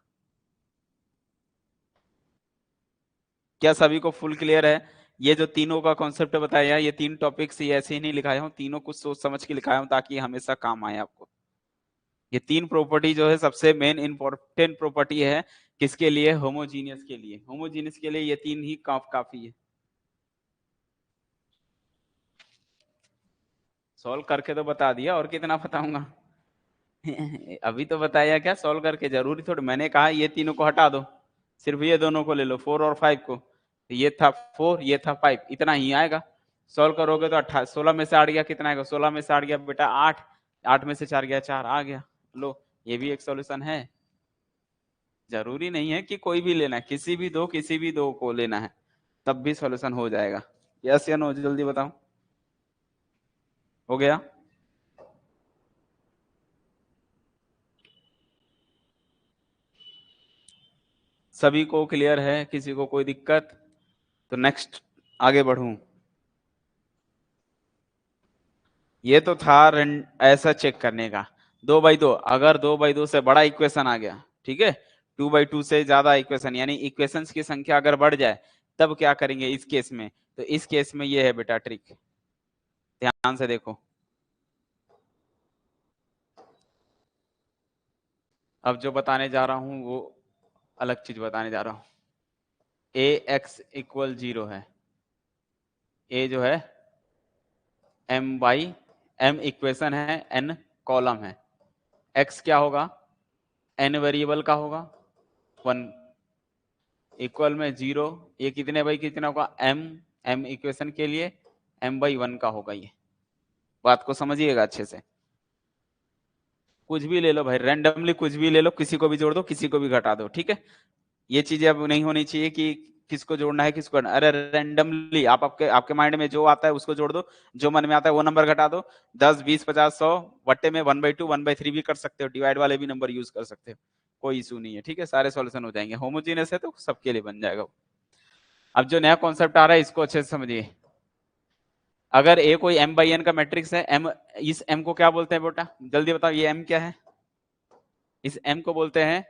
क्या सभी को फुल क्लियर है? ये जो तीनों का कॉन्सेप्ट बताया, ये 3 टॉपिक्स ही ऐसे ही नहीं लिखाया हूँ, तीनों कुछ सोच समझ के लिखाया हूँ ताकि हमेशा काम आए आपको। ये 3 प्रॉपर्टी जो है सबसे मेन इंपॉर्टेंट प्रॉपर्टी है, किसके लिए? होमोजीनियस के लिए। होमोजीनियस के लिए ये 3 ही काफी है। सॉल्व करके तो बता दिया, और कितना बताऊंगा? अभी तो बताया क्या सॉल्व करके? जरूरी थोड़ी, मैंने कहा ये तीनों को हटा दो, सिर्फ ये दोनों को ले लो, 4 और 5 को, तो ये था 4, ये था 5, इतना ही आएगा। सॉल्व करोगे तो 16 में से 8 गया, कितना आएगा? 16 में से 8 गया बेटा 8, 8 में से 4 गया 4, आ गया। लो, ये भी एक सॉल्यूशन है। जरूरी नहीं है कि कोई भी लेना है, किसी भी दो को लेना है, तब भी सॉल्यूशन हो जाएगा। यस या नो, जल्दी बताओ। हो गया? सभी को क्लियर है? किसी को कोई दिक्कत? तो नेक्स्ट आगे बढ़ूं। ये तो था ऐसा चेक करने का, 2/2, अगर 2/2 से बड़ा इक्वेशन आ गया, ठीक है, 2/2 से ज्यादा इक्वेशन, यानी इक्वेशंस की संख्या अगर बढ़ जाए, तब क्या करेंगे इस केस में? तो इस केस में ये है बेटा ट्रिक, ध्यान से देखो। अब जो बताने जा रहा हूं वो अलग चीज बताने जा रहा हूं। ax = 0 है, a जो है m/m इक्वेशन है, n कॉलम है, x क्या होगा? n वेरिएबल का होगा, 1 इक्वल में 0, ये कितने बाई कितना होगा? m इक्वेशन के लिए m/1 का होगा। ये बात को समझिएगा अच्छे से। कुछ भी ले लो भाई, रैंडमली कुछ भी ले लो, किसी को भी जोड़ दो, किसी को भी घटा दो, ठीक है। ये चीजें अब नहीं होनी चाहिए कि किसको जोड़ना है किसको करना, अरे रैंडमली आप आपके आपके माइंड में जो आता है उसको जोड़ दो, जो मन में आता है वो नंबर घटा दो। 10 20 50 100 वट्टे में 1/2 1/3 भी कर सकते हो, डिवाइड वाले भी नंबर यूज कर सकते हो, कोई इशू नहीं है, ठीक है, सारे सॉल्यूशन हो जाएंगे। होमोजीनियस है तो सबके लिए बन जाएगा। अब जो नया कॉन्सेप्ट आ रहा है इसको अच्छे से समझिए। अगर ए कोई m/n का मैट्रिक्स है, m, इस m को क्या बोलते हैं बेटा? जल्दी बताओ, ये m क्या है? इस m को बोलते हैं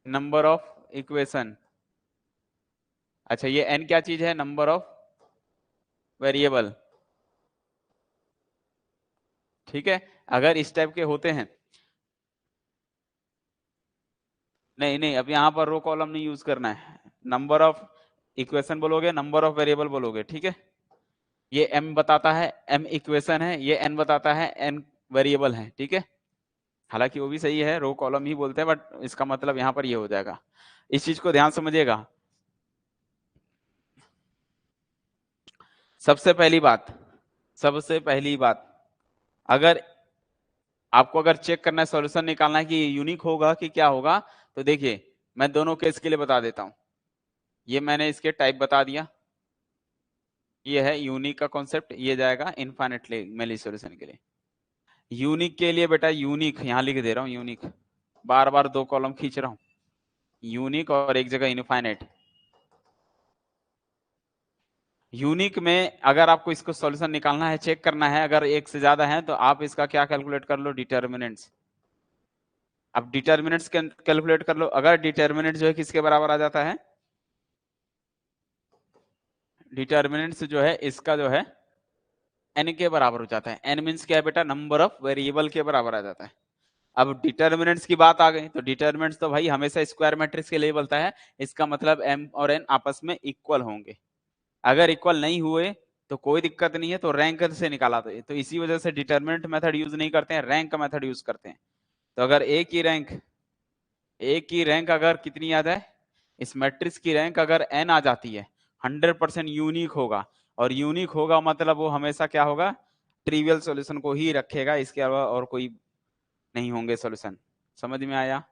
नंबर ऑफ इक्वेशन। अच्छा, ये n क्या चीज है? नंबर ऑफ वेरिएबल, ठीक है। अगर इस टाइप के होते हैं, नहीं नहीं, अब यहाँ पर रो कॉलम नहीं यूज करना है, नंबर ऑफ इक्वेशन बोलोगे, नंबर ऑफ वेरिएबल बोलोगे, ठीक है। ये m बताता है, m इक्वेशन है, ये n बताता है, n वेरिएबल है, ठीक है। हालांकि वो भी सही है, रो कॉलम ही बोलते हैं, बट इसका मतलब यहाँ पर ये हो जाएगा। इस चीज को ध्यान समझिएगा। सबसे पहली बात, अगर आपको अगर चेक करना है, सॉल्यूशन निकालना है कि यूनिक होगा कि क्या होगा, तो देखिए मैं दोनों केस के लिए बता देता हूं। ये मैंने इसके टाइप बता दिया, ये है यूनिक का कॉन्सेप्ट, ये जाएगा इनफाइनेटली सॉल्यूशन के लिए। यूनिक के लिए बेटा, यूनिक यहां लिख दे रहा हूं, यूनिक बार बार 2 कॉलम खींच रहा हूं, यूनिक और एक जगह इनफाइनेट। यूनिक में अगर आपको इसको सॉल्यूशन निकालना है, चेक करना है, अगर एक से ज्यादा है तो आप इसका क्या कैलकुलेट कर लो, डिटर्मिनेंट्स। अब डिटर्मिनेंट्स कैलकुलेट कर लो। अगर डिटर्मिनेंट जो है किसके बराबर आ जाता है, डिटर्मिनेंट्स जो है इसका जो है n के बराबर हो जाता है। n मींस क्या है बेटा, नंबर ऑफ वेरिएबल के बराबर आ जाता है। अब डिटर्मिनेंट्स की बात आ गई, तो डिटर्मिनेंट्स तो भाई हमेशा स्क्वायर मैट्रिक्स के लिए बोलता है, इसका मतलब m और n आपस में इक्वल होंगे। अगर इक्वल नहीं हुए तो कोई दिक्कत नहीं है, तो रैंक से निकाला तो इसी वजह से डिटर्मिनेंट मेथड यूज नहीं करते हैं, रैंक का मेथड यूज करते हैं। तो अगर ए की रैंक अगर कितनी आ जाए, इस मैट्रिक्स की रैंक अगर n आ जाती है, 100% यूनिक होगा, और यूनिक होगा मतलब वो हमेशा क्या होगा, ट्रिवियल सॉल्यूशन को ही रखेगा, इसके अलावा और कोई नहीं होंगे सॉल्यूशन। समझ में आया?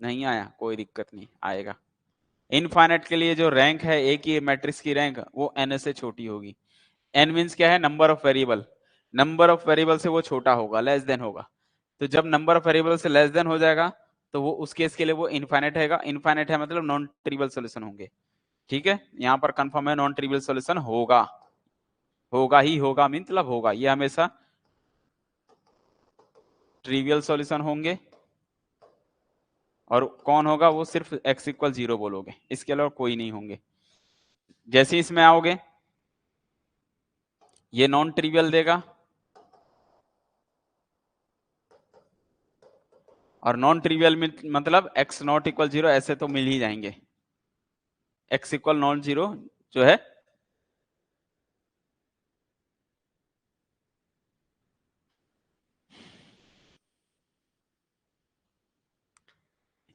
नहीं आया, कोई दिक्कत नहीं, आएगा। इनफाइनाइट के लिए जो रैंक है ए की मैट्रिक्स की रैंक, वो n से छोटी होगी। n मींस क्या है, number of variable, number of variable से वो छोटा होगा, लेस देन होगा। तो जब नंबर ऑफ वेरिएबल से लेस देन हो जाएगा, तो वो उस केस के लिए वो इनफाइनाइट है। इनफाइनाइट है मतलब नॉन ट्रिवियल सॉल्यूशन होंगे, ठीक है। यहाँ पर कंफर्म है नॉन ट्रिवियल सॉल्यूशन होगा, होगा ही होगा, मतलब होगा, ये हमेशा ट्रिवियल सॉल्यूशन होंगे। और कौन होगा, वो सिर्फ x इक्वल 0 बोलोगे, इसके अलावा कोई नहीं होंगे। जैसे इसमें आओगे, ये नॉन ट्रिवियल देगा, और नॉन ट्रिवियल मतलब x नॉट इक्वल 0, ऐसे तो मिल ही जाएंगे। x इक्वल नॉन 0 जो है,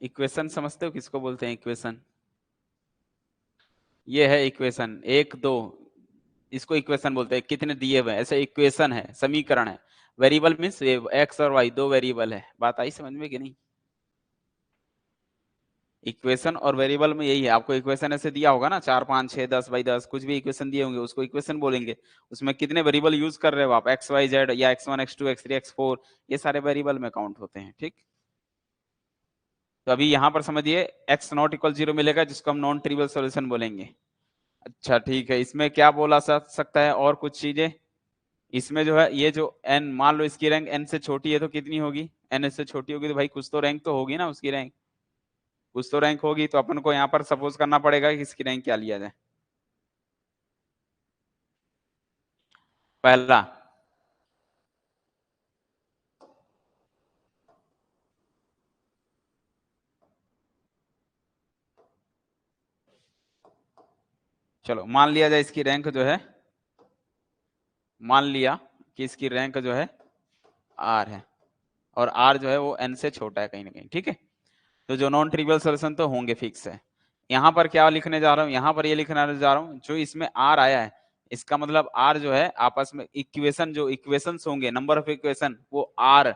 इक्वेशन समझते हो किसको बोलते हैं इक्वेशन? ये है इक्वेशन 1 2, इसको इक्वेशन बोलते हैं, कितने दिए हुए हैं, ऐसे इक्वेशन है, समीकरण है। वेरिएबल मीन्स एक्स और वाई, 2 वेरिएबल है। बात आई समझ में कि नहीं? इक्वेशन और वेरिएबल में यही है, आपको इक्वेशन ऐसे दिया होगा ना, 4 5 6 10 बाई 10, कुछ भी इक्वेशन दिए होंगे, उसको इक्वेशन बोलेंगे। उसमें कितने वेरिएबल यूज कर रहे हो आप, एक्स वाई जेड या x1 x2 x3 x4, ये सारे वेरिएबल में काउंट होते हैं, ठीक। तो अभी यहाँ पर समझिए, x नॉट इक्वल 0 मिलेगा, जिसको हम नॉन ट्रिवियल सॉल्यूशन बोलेंगे। अच्छा ठीक है, इसमें क्या बोला सकता है और कुछ चीजें? इसमें जो है, ये जो n, मान लो इसकी रैंक n से छोटी है, तो कितनी होगी, n से छोटी होगी, तो भाई कुछ तो रैंक तो होगी ना उसकी रैंक, कुछ तो रैंक होगी। तो अपन को यहाँ पर सपोज करना पड़ेगा कि इसकी रैंक क्या लिया जाए। पहला, चलो मान लिया जाए इसकी रैंक जो है, मान लिया कि इसकी रैंक जो है r है, और r जो है वो n से छोटा है कहीं ना कहीं, ठीक है। तो जो नॉन ट्रिवियल सॉल्यूशन तो होंगे, फिक्स है। यहाँ पर क्या लिखने जा रहा हूँ, यहाँ पर ये लिखने जा रहा हूँ, जो इसमें r आया है, इसका मतलब r जो है आपस में इक्वेशन, जो इक्वेशंस होंगे, नंबर ऑफ इक्वेशन, वो r,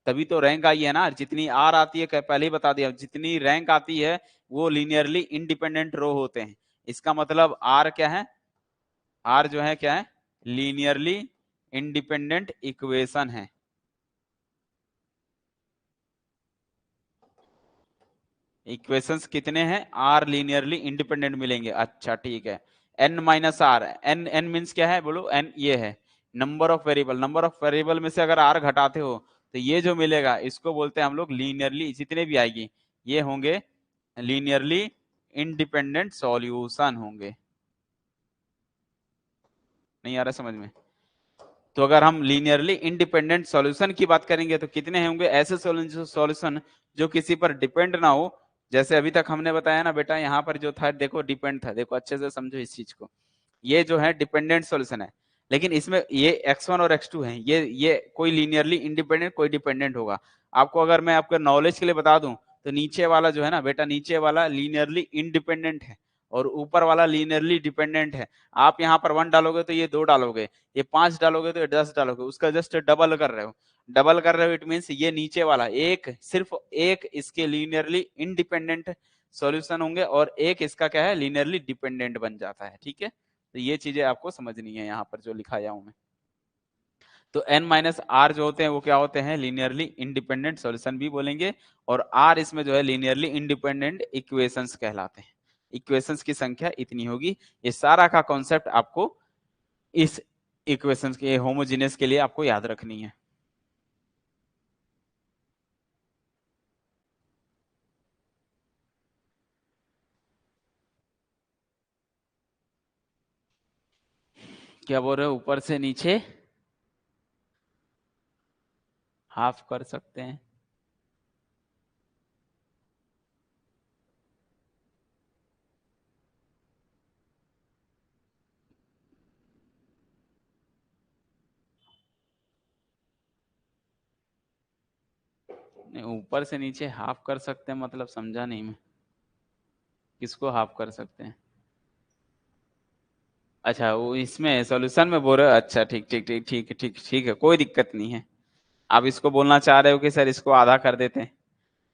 तभी तो रैंक आई है ना। जितनी r आती है, पहले ही बता दिया, जितनी रैंक आती है वो लीनियरली इंडिपेंडेंट रो होते हैं। इसका मतलब r क्या है, r जो है क्या है, लीनियरली इंडिपेंडेंट इक्वेशन है। इक्वेशंस कितने हैं, आर लीनियरली इंडिपेंडेंट मिलेंगे। अच्छा ठीक है, n minus r, n n means क्या है बोलो, n ये है number of variable, number of variable में से अगर r घटाते हो तो ये जो मिलेगा, इसको बोलते हैं हम लोग लीनियरली, जितने भी आएगी ये होंगे लीनियरली इंडिपेंडेंट सॉल्यूशन होंगे। नहीं आ रहा समझ में? तो अगर हम लीनियरली इंडिपेंडेंट सॉल्यूशन की बात करेंगे, तो कितने होंगे ऐसे सॉल्यूशन जो किसी पर डिपेंड ना हो, जैसे अभी तक हमने बताया ना बेटा, यहाँ पर जो था देखो डिपेंड था, देखो अच्छे से समझो इस चीज को, ये जो है डिपेंडेंट सॉल्यूशन है, लेकिन इसमें ये x1 और x2 है, ये कोई लीनियरली इंडिपेंडेंट कोई डिपेंडेंट होगा। आपको अगर मैं आपके नॉलेज के लिए बता दूं तो नीचे वाला जो है ना बेटा, नीचे वाला लीनियरली इंडिपेंडेंट है और ऊपर वाला लीनियरली डिपेंडेंट है। आप यहाँ पर 1 डालोगे तो ये 2 डालोगे, ये 5 डालोगे तो ये 10 डालोगे, उसका जस्ट डबल कर रहे हो, डबल कर रहे हो, इट मीन्स ये नीचे वाला एक, सिर्फ एक इसके लीनियरली इंडिपेंडेंट सॉल्यूशन होंगे और एक इसका क्या है, लीनियरली डिपेंडेंट बन जाता है। ठीक है, तो ये चीजें आपको समझनी है यहाँ पर जो लिखाया हूं मैं। तो n माइनस आर जो होते हैं वो क्या होते हैं, लीनियरली इंडिपेंडेंट सॉल्यूशन भी बोलेंगे, और r इसमें जो है लीनियरली इंडिपेंडेंट इक्वेशंस कहलाते हैं। इक्वेशंस की संख्या इतनी होगी। ये सारा का कॉन्सेप्ट आपको इस इक्वेशंस के होमोजेनियस के लिए आपको याद रखनी है। क्या बोल रहे हो, ऊपर से नीचे हाफ कर सकते हैं? नहीं, ऊपर से नीचे हाफ कर सकते हैं मतलब समझा नहीं मैं, किसको हाफ कर सकते हैं? अच्छा, वो इसमें सॉल्यूशन में बोल रहे हो, अच्छा ठीक ठीक ठीक ठीक ठीक ठीक है, कोई दिक्कत नहीं है। आप इसको बोलना चाह रहे हो कि सर इसको आधा कर देते हैं,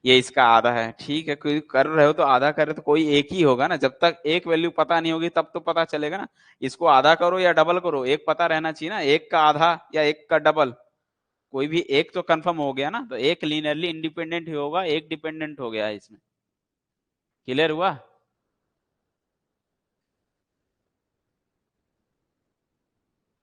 ये इसका आधा है, ठीक है, कोई कर रहे हो तो आधा कर रहे हो तो कोई एक ही होगा ना, जब तक एक वैल्यू पता नहीं होगी तब तो पता चलेगा ना। इसको आधा करो या डबल करो, एक पता रहना चाहिए ना, एक का आधा या एक का डबल, कोई भी एक तो कंफर्म हो गया ना, तो एक लीनियरली इंडिपेंडेंट ही होगा, एक डिपेंडेंट हो गया इसमें। क्लियर हुआ?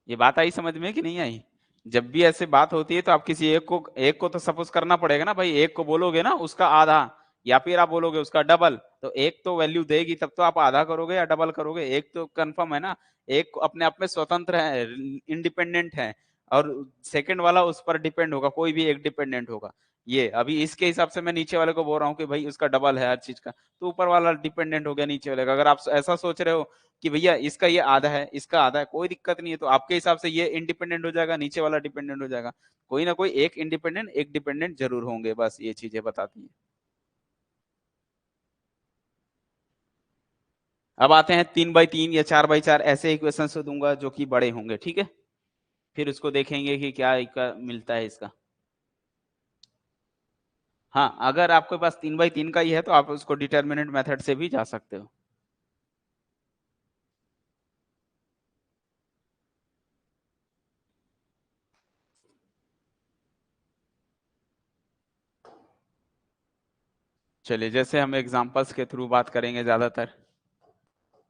ये बात आई समझ में कि नहीं आई? जब भी ऐसे बात होती है तो आप किसी एक को तो सपोज करना पड़ेगा ना भाई, एक को बोलोगे ना उसका आधा, या फिर आप बोलोगे उसका डबल, तो एक तो वैल्यू देगी तब तो आप आधा करोगे या डबल करोगे, एक तो कंफर्म है ना। एक अपने आप में स्वतंत्र है, इंडिपेंडेंट है, और सेकंड वाला उस पर डिपेंड होगा, कोई भी एक डिपेंडेंट होगा। ये अभी इसके हिसाब से मैं नीचे वाले को बोल रहा हूँ कि भाई उसका डबल है हर चीज का, तो ऊपर वाला डिपेंडेंट हो गया नीचे वाले का। अगर आप ऐसा सोच रहे हो कि भैया इसका ये आधा है इसका आधा है, कोई दिक्कत नहीं है, तो आपके हिसाब से ये इंडिपेंडेंट हो जाएगा, नीचे वाला डिपेंडेंट हो जाएगा, कोई ना कोई एक इंडिपेंडेंट एक डिपेंडेंट जरूर होंगे, बस ये चीजें बताती है। अब आते हैं 3x3 या 4x4 ऐसे इक्वेशन से दूंगा जो कि बड़े होंगे, ठीक है, फिर उसको देखेंगे कि क्या मिलता है इसका। हाँ, अगर आपके पास 3x3 का ही है तो आप उसको डिटर्मिनेंट मेथड से भी जा सकते हो। चलिए, जैसे हम एग्जांपल्स के थ्रू बात करेंगे, ज्यादातर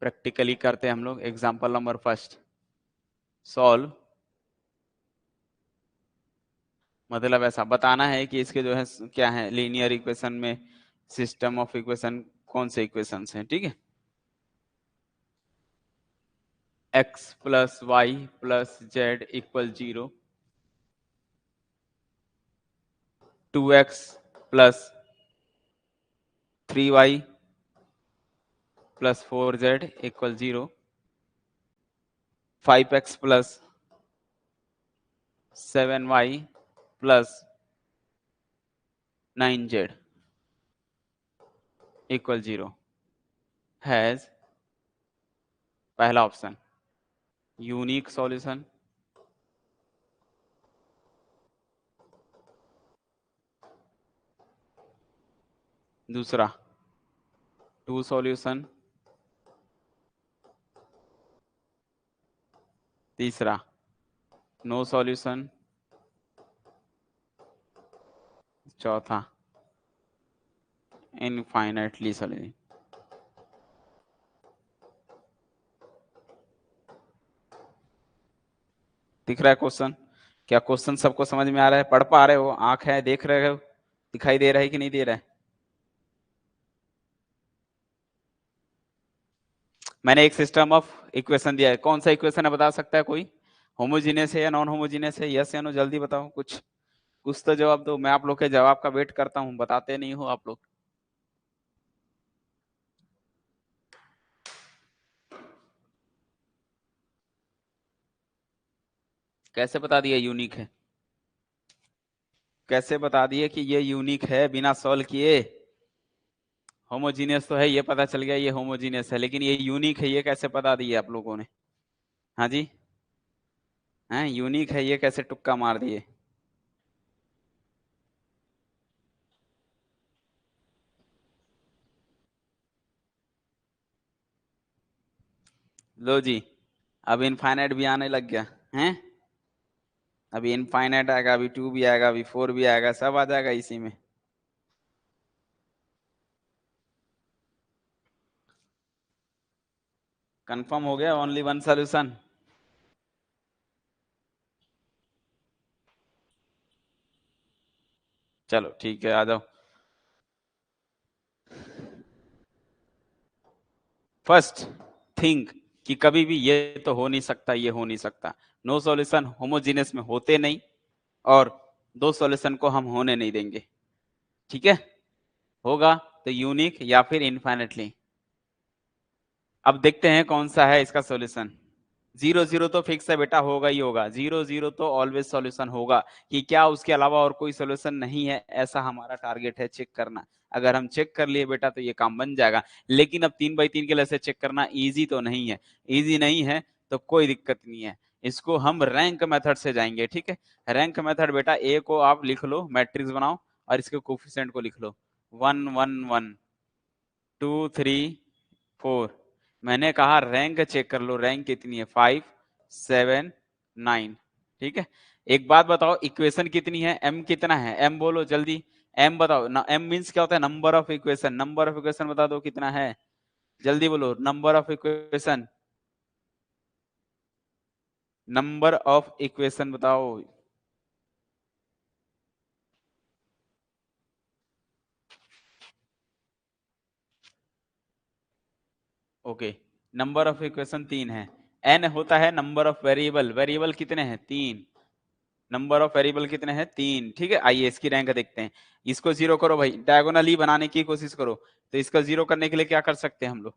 प्रैक्टिकली करते हैं हम लोग। एग्जांपल नंबर फर्स्ट, सॉल्व, मतलब ऐसा बताना है कि इसके जो है क्या है, लीनियर इक्वेशन में सिस्टम ऑफ इक्वेशन कौन से इक्वेशंस हैं, ठीक है। x plus Y plus Z equal 0, 2x plus 3y plus 4z equal 0, 5x plus 7y plus 9z equal 0 has, पहला ऑप्शन यूनिक सॉल्यूशन, दूसरा टू सॉल्यूशन, तीसरा नो सॉल्यूशन, चौथा इनफाइनाइटली सॉल्यूशन। दिख रहा है क्वेश्चन? क्या क्वेश्चन सबको समझ में आ रहा है, पढ़ पा रहे हो, आंख है, देख रहे हो, दिखाई दे रहा है कि नहीं दे रहा है? मैंने एक सिस्टम ऑफ इक्वेशन दिया है, कौन सा इक्वेशन है बता सकता है कोई? होमोजीनियस है या नॉन होमोजीनियस है, यस या नो, जल्दी बताओ, कुछ कुछ तो जवाब दो, मैं आप लोग के जवाब का वेट करता हूँ, बताते नहीं हो आप लोग। कैसे बता दिया यूनिक है? कैसे बता दिए कि ये यूनिक है बिना सॉल्व किए? होमोजीनियस तो है, ये पता चल गया ये होमोजीनियस है, लेकिन ये यूनिक है ये कैसे बता दिए आप लोगों ने? हाँ जी, हैं यूनिक है ये कैसे तुक्का मार दिए? लो जी, अब इनफाइनाइट भी आने लग गया हैं। अभी इनफाइनाइट आएगा, अभी 2 भी आएगा, अभी 4 भी आएगा, सब आ जाएगा इसी में। कंफर्म हो गया ओनली वन सॉल्यूशन? चलो ठीक है, आ जाओ। फर्स्ट थिंक कि कभी भी ये तो हो नहीं सकता, ये हो नहीं सकता। नो सॉल्यूशन होमोजीनियस में होते नहीं, और दो सॉल्यूशन को हम होने नहीं देंगे। ठीक है, होगा तो यूनिक या फिर इनफाइनेटली। अब देखते हैं कौन सा है इसका सॉल्यूशन। 0 0 तो फिक्स है बेटा, होगा ही होगा। 0 0 तो ऑलवेज सॉल्यूशन होगा। कि क्या उसके अलावा और कोई सॉल्यूशन नहीं है, ऐसा हमारा टारगेट है चेक करना। अगर हम चेक कर लिए बेटा तो ये काम बन जाएगा। लेकिन अब 3 बाई 3 के लिए से चेक करना इजी तो नहीं है। इजी नहीं है तो कोई दिक्कत नहीं है, इसको हम रैंक मेथड से जाएंगे। ठीक है, रैंक मेथड बेटा, ए को आप लिख लो, मैट्रिक्स बनाओ और इसके कोफिशिएंट को लिख लो। 1 1 1 2 3 4। मैंने कहा रैंक चेक कर लो, रैंक कितनी है? 5 7 9। ठीक है, एक बात बताओ, इक्वेशन कितनी है? m कितना है? m बोलो जल्दी, m बताओ ना। m मीन्स क्या होता है? Number of equation. Number of equation बता दो कितना है, जल्दी बोलो। Number of equation, number of equation बताओ। ओके, नंबर ऑफ इक्वेशन 3 है। n होता है नंबर ऑफ वेरिएबल। वेरिएबल कितने हैं? 3। नंबर ऑफ वेरिएबल कितने हैं? 3। ठीक है, आइए इसकी रैंक देखते हैं। इसको 0 करो भाई, डायगोनली बनाने की कोशिश करो। तो इसका 0 करने के लिए क्या कर सकते हैं हम लोग?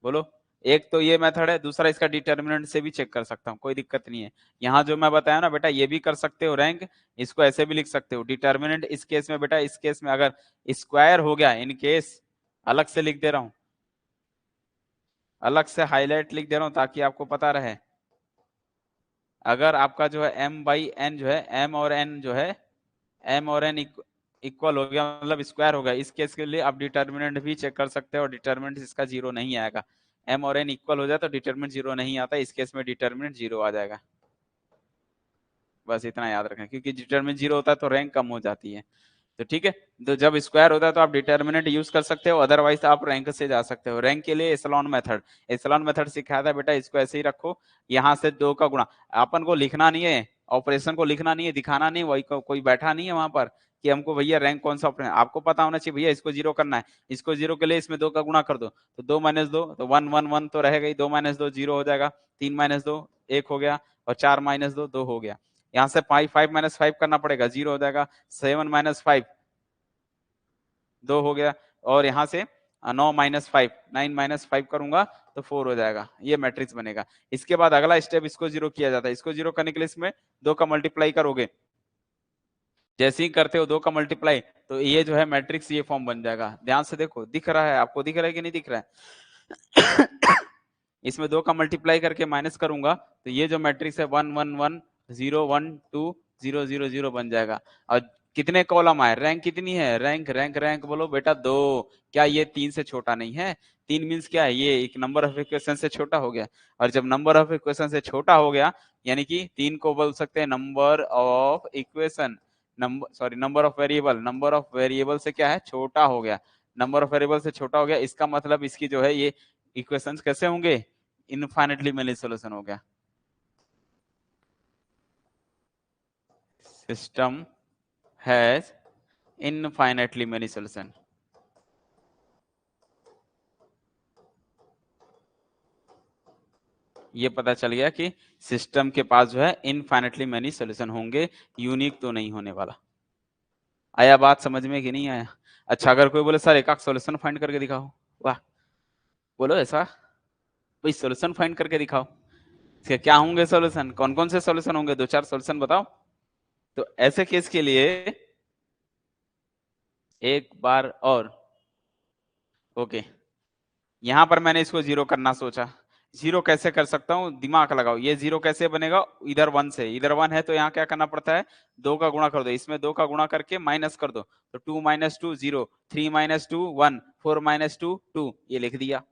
बोलो। एक तो ये मेथड है, दूसरा इसका डिटर्मिनेंट से भी चेक कर सकता हूँ, कोई दिक्कत नहीं है। यहाँ जो मैं बताया ना बेटा, ये भी कर सकते हो रैंक। इसको ऐसे भी लिख सकते हो डिटर्मिनेंट। इस केस में बेटा, इस केस में अगर स्क्वायर हो गया, इन केस अलग से लिख दे रहा हूँ, अलग से हाईलाइट लिख दे रहा हूँ ताकि आपको पता रहे। अगर आपका जो है m बाई n जो है, m और n जो है, m और n इक्वल हो गया, मतलब स्क्वायर हो गया, इस केस के लिए आप डिटर्मिनेंट भी चेक कर सकते हो और डिटर्मिनेंट इसका 0 नहीं आएगा। m और n इक्वल हो जाए तो डिटर्मिनेंट 0 नहीं आता, इस केस में डिटर्मिनेंट 0 आ जाएगा। बस इतना याद रखें, क्योंकि डिटर्मिनेंट 0 होता है तो रैंक कम हो जाती है। तो ठीक है, तो जब स्क्वायर होता है तो आप डिटर्मिनेंट यूज कर सकते हो, अदरवाइज आप रैंक से जा सकते हो। रैंक के लिए एसलॉन मेथड, एसलॉन मेथड सिखाया था बेटा, इसको ऐसे ही रखो। यहाँ से 2 का गुणा, अपन को लिखना नहीं है, ऑपरेशन को लिखना नहीं है, दिखाना नहीं, वही कोई बैठा नहीं है वहां पर कि हमको भैया रैंक कौन सा ऑपरेशन। आपको पता होना चाहिए भैया इसको 0 करना है, इसको 0 के लिए इसमें 2 का गुणा कर दो, तो 2 माइनस 2 तो 1 1 1 तो रहेगा ही। 2 माइनस 2 0 हो जाएगा, 3 माइनस 2 1 हो गया, और 4 माइनस 2 2 हो गया। यहाँ से 5 माइनस 5 करना पड़ेगा, 0 हो जाएगा। 7 माइनस 5 2 हो गया, और यहाँ से 9 माइनस 5 9 माइनस 5 करूंगा तो 4 हो जाएगा, ये मैट्रिक्स बनेगा। इसके बाद अगला स्टेप, इसको 0 किया जाता है। इसको 0 करने के लिए इसमें 2 का मल्टीप्लाई करोगे, जैसे ही करते हो 2 का मल्टीप्लाई, तो ये जो है मैट्रिक्स ये फॉर्म बन जाएगा। ध्यान से देखो, दिख रहा है आपको? दिख रहा है कि नहीं दिख रहा है? इसमें 2 का मल्टीप्लाई करके माइनस करूंगा तो ये जो मैट्रिक्स है 1 1 1 0 1 2 0 0 0 बन जाएगा। और कितने कॉलम आए? रैंक कितनी है? रैंक रैंक रैंक बोलो बेटा 2। क्या ये 3 से छोटा नहीं है? 3 मीन्स क्या है? ये एक नंबर ऑफ इक्वेशन से छोटा हो गया। और जब नंबर ऑफ इक्वेशन से छोटा हो गया, यानी कि 3 को बोल सकते हैं number of equation, number sorry number of variable, number of variable से क्या है? छोटा हो गया। नंबर ऑफ वेरिएबल से छोटा हो गया, इसका मतलब इसकी जो है ये इक्वेशंस कैसे होंगे? इनफाइनेटली मेनी सॉल्यूशन हो गया। System has infinitely many solution. ये पता चल गया कि सिस्टम के पास जो है इनफाइनेटली मेनी सॉल्यूशन होंगे, यूनिक तो नहीं होने वाला। आया बात समझ में कि नहीं आया? अच्छा, अगर कोई बोले सर एक आध सॉल्यूशन फाइंड करके दिखाओ, वाह, बोलो ऐसा, भाई सॉल्यूशन फाइंड करके दिखाओ। इसके क्या होंगे सॉल्यूशन, कौन कौन से सॉल्यूशन होंगे, दो चार सॉल्यूशन बताओ। तो ऐसे केस के लिए एक बार और, ओके, यहां पर मैंने इसको जीरो करना सोचा। जीरो कैसे कर सकता हूं, दिमाग लगाओ, ये जीरो कैसे बनेगा, इधर वन से, इधर वन है तो यहाँ क्या करना पड़ता है, दो का गुणा कर दो, इसमें दो का गुणा करके माइनस कर दो, तो two minus two zero, three minus two one, four minus two two, ये लिख दिया।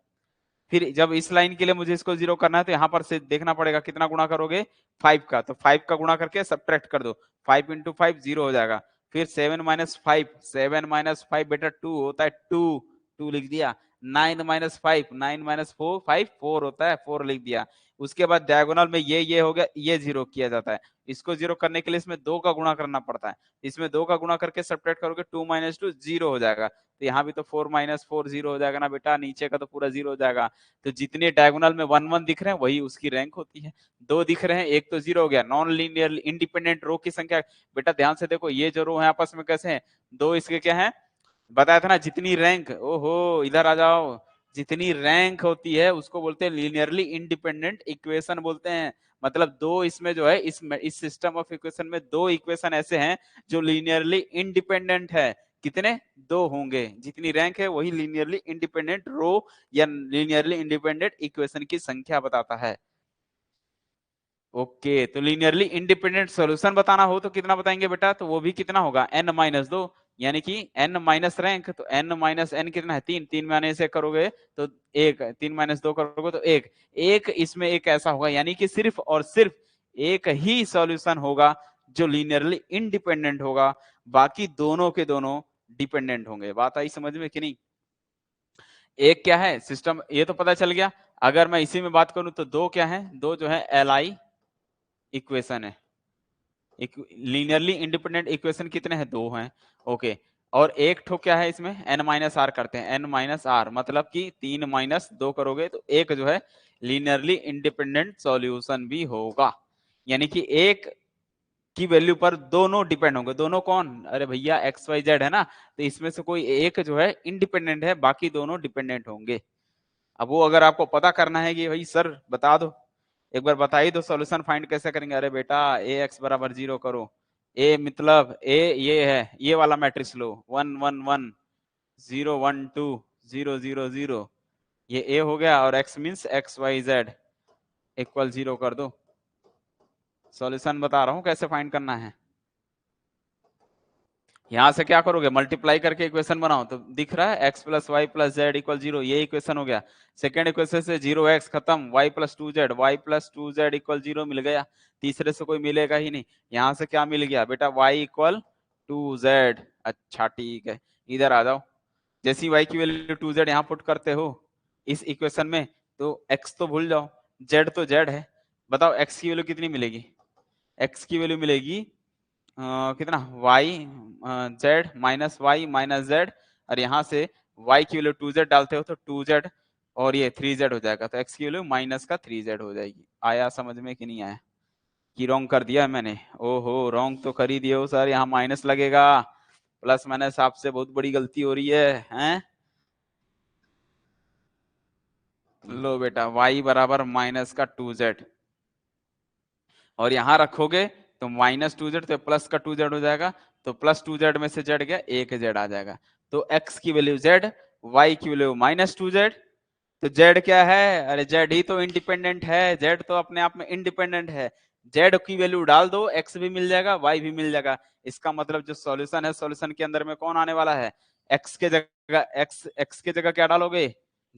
फिर जब इस लाइन के लिए मुझे इसको जीरो करना है तो यहाँ पर से देखना पड़ेगा कितना गुणा करोगे, फाइव का, तो फाइव का गुणा करके सब्ट्रैक्ट कर दो, फाइव इंटू फाइव जीरो हो जाएगा। फिर seven minus five, seven minus five बेटा टू होता है, टू, टू लिख दिया। Nine minus five, nine minus four, five, four होता है, फोर लिख दिया। उसके बाद डायगोनल में ये हो गया, ये जीरो किया जाता है। इसको जीरो करने के लिए इसमें दो का गुणा करना पड़ता है, इसमें दो का गुणा करके सब्ट्रैक्ट करोगे, टू माइनस टू जीरो हो जाएगा। तो यहाँ भी तो फोर माइनस फोर जीरो हो जाएगा ना बेटा, नीचे का तो पूरा जीरो हो जाएगा। तो जितने डायगोनल में वन वन दिख रहे हैं वही उसकी रैंक होती है। दो दिख रहे हैं, एक तो जीरो हो गया, नॉन लीनियर इंडिपेंडेंट रो की संख्या। बेटा ध्यान से देखो, ये जो रो है आपस में कैसे हैं, दो इसके क्या है, बताया था ना, जितनी रैंक, ओहो इधर आ जाओ, जितनी रैंक होती है उसको बोलते हैं लीनियरली इंडिपेंडेंट इक्वेशन बोलते हैं। मतलब दो इसमें जो है, इस सिस्टम ऑफ इक्वेशन में दो इक्वेशन ऐसे हैं जो लीनियरली इंडिपेंडेंट है। कितने, दो होंगे, जितनी रैंक है वही लीनियरली इंडिपेंडेंट रो या लीनियरली इंडिपेंडेंट इक्वेशन की संख्या बताता है। ओके, तो लीनियरली इंडिपेंडेंट सॉल्यूशन बताना हो तो कितना बताएंगे बेटा, तो वो भी कितना होगा, n माइनस दो, यानी कि n माइनस रैंक, तो n माइनस n कितना है, तीन, तीन माइनस से करोगे तो एक, तीन माइनस दो करोगे तो एक, एक इसमें एक ऐसा होगा, यानी कि सिर्फ और सिर्फ एक ही सॉल्यूशन होगा जो लीनियरली इंडिपेंडेंट होगा, बाकी दोनों के दोनों डिपेंडेंट होंगे। बात आई समझ में कि नहीं। एक क्या है सिस्टम, ये तो पता चल गया। अगर मैं इसी में बात करूं तो दो क्या है, दो जो है एलआई इक्वेशन है, लीनियरली इंडिपेंडेंट इक्वेशन कितने हैं, दो हैं, ओके। और एक ठो क्या है इसमें, n माइनस आर करते हैं, n माइनस आर मतलब कि तीन माइनस दो करोगे तो एक जो है लीनियरली इंडिपेंडेंट सॉल्यूशन भी होगा, यानी कि एक की वैल्यू पर दोनों डिपेंड होंगे। दोनों कौन, अरे भैया एक्स वाई जेड है ना, तो इसमें से कोई एक जो है इंडिपेंडेंट है, बाकी दोनों डिपेंडेंट होंगे। अब वो अगर आपको पता करना है कि भाई सर बता दो, एक बार बताइए तो सॉल्यूशन फाइंड कैसे करेंगे, अरे बेटा ए एक्स बराबर जीरो करो, ए मतलब ए ये है, ये वाला मैट्रिक्स लो, one one one, zero one two, zero zero zero, ये ए हो गया, और X means X Y Z equal zero कर दो। सॉल्यूशन बता रहा हूं कैसे फाइंड करना है। यहां से क्या करोगे, मल्टीप्लाई करके इक्वेशन बनाओ, तो दिख रहा है x plus Y plus Z equal zero, ये इक्वेशन हो गया। सेकेंड इक्वेशन से जीरो एक्स खत्म, y plus two Z, Y plus two Z equal zero मिल गया। तीसरे से कोई मिलेगा ही नहीं। यहाँ से क्या मिल गया बेटा, y इक्वल टू जेड, अच्छा ठीक है, इधर आ जाओ। जैसी y की वैल्यू टू जेड यहाँ पुट करते हो इस इक्वेशन में, तो x तो भूल जाओ, z तो z है। बताओ x की वैल्यू कितनी मिलेगी, x की वैल्यू मिलेगी कितना, y z minus y minus z, और यहाँ से y की वैल्यू टू जेड डालते हो तो टू जेड, और ये थ्री जेड हो जाएगा, तो x की वैल्यू माइनस का थ्री जेड हो जाएगी। आया समझ में कि नहीं आया, कि रॉन्ग कर दिया मैंने, ओहो रॉन्ग तो कर ही दिए हो सर, यहाँ माइनस लगेगा, प्लस माइनस आपसे बहुत बड़ी गलती हो रही है, हैं? लो बेटा y बराबर माइनस का टू जेड, और यहां रखोगे तो माइनस टू जेड तो प्लस का टू जेड हो जाएगा, तो प्लस टू जेड में से जेड गया, एक जेड आ जाएगा। तो x की वैल्यू जेड, y की वैल्यू माइनस टू जेड, तो जेड क्या है, अरे जेड ही तो इंडिपेंडेंट है, जेड तो अपने आप में इंडिपेंडेंट है। जेड की वैल्यू डाल दो, एक्स भी मिल जाएगा, वाई भी मिल जाएगा। इसका मतलब जो सॉल्यूशन है, सॉल्यूशन के अंदर में कौन आने वाला है, एक्स के जगह एक्स के जगह क्या डालोगे,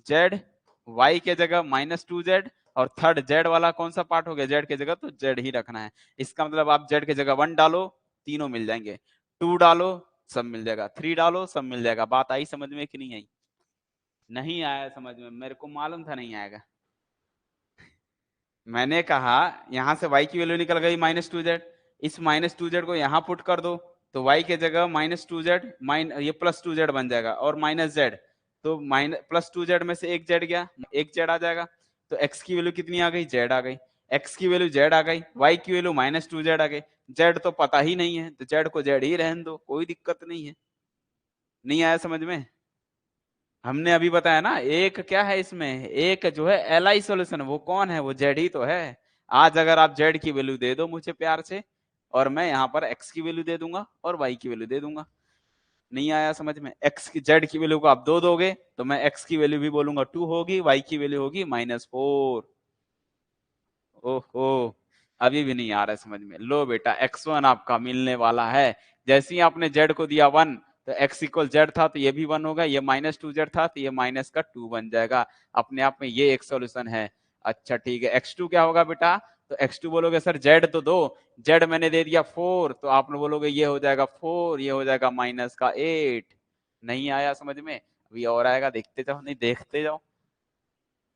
जेड, वाई के जगह माइनस टू जेड, और थर्ड जेड वाला कौन सा पार्ट हो गया, जेड के जगह तो जेड ही रखना है। इसका मतलब आप जेड के जगह वन डालो, तीनों मिल जाएंगे, टू डालो सब मिल जाएगा, थ्री डालो सब मिल जाएगा। बात आई समझ में कि नहीं आई, नहीं आया समझ में, मेरे को मालूम था नहीं आएगा। मैंने कहा यहां से y की वैल्यू निकल गई माइनस टू जेड, इस माइनस टू जेड को यहां पुट कर दो, तो y के जगह माइनस टू जेड, ये प्लस टू जेड बन जाएगा, और माइनस जेड, तो माइनस प्लस टू जेड में से एक जेड गया, एक जेड आ जाएगा। तो x की वैल्यू कितनी आ गई, जेड आ गई, x की वैल्यू जेड आ गई, y की वैल्यू माइनस टू जेड आ गई। जेड तो पता ही नहीं है, तो जेड को जेड ही रहने दो, कोई दिक्कत नहीं है। नहीं आया समझ में, हमने अभी बताया ना, एक क्या है इसमें, एक जो है एल आई सोल्यूशन, वो कौन है, वो जेड ही तो है। आज अगर आप जेड की वैल्यू दे दो मुझे प्यार से, और मैं यहाँ पर एक्स की वैल्यू दे दूंगा और वाई की वैल्यू दे दूंगा। नहीं आया समझ में? एक्स की जेड की वैल्यू को आप 2 दोगे तो मैं एक्स की वैल्यू भी बोलूंगा 2 होगी, वाई की वैल्यू होगी -4। ओहो, अभी भी नहीं आ रहा है समझ में। लो बेटा x1 आपका मिलने वाला है। जैसे ही आपने z को दिया 1 तो x इक्वल जेड था तो ये भी 1 होगा, ये -2z था तो ये माइनस का 2 बन जाएगा। अपने आप में ये एक सॉल्यूशन है। अच्छा ठीक है, x2 क्या होगा बेटा? तो x2 बोलोगे सर z तो दो, z मैंने दे दिया 4 तो आप बोलोगे ये हो जाएगा 4, ये हो जाएगा -8। नहीं आया समझ में? अभी और आएगा, देखते जाओ, नहीं देखते जाओ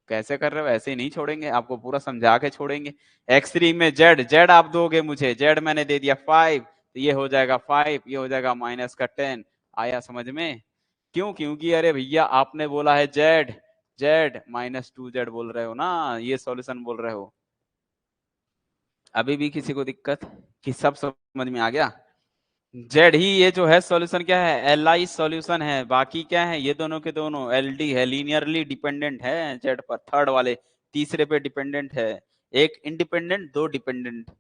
कैसे कर रहे हो। ऐसे ही नहीं छोड़ेंगे आपको, पूरा समझा के छोड़ेंगे। x3 में z आप दोगे मुझे, z मैंने दे दिया 5 तो ये हो जाएगा 5, ये हो जाएगा -10। आया समझ में? क्यों? क्योंकि अरे भैया आपने बोला है z, z -2z बोल रहे हो ना, ये सॉल्यूशन बोल रहे हो। अभी भी किसी को दिक्कत कि सब समझ में आ गया? जेड ही ये जो है सॉल्यूशन क्या है? एल आई सॉल्यूशन है। बाकी क्या है? ये दोनों के दोनों एल डी है, लीनियरली डिपेंडेंट है जेड पर। थर्ड वाले तीसरे पे डिपेंडेंट है, एक इंडिपेंडेंट दो डिपेंडेंट।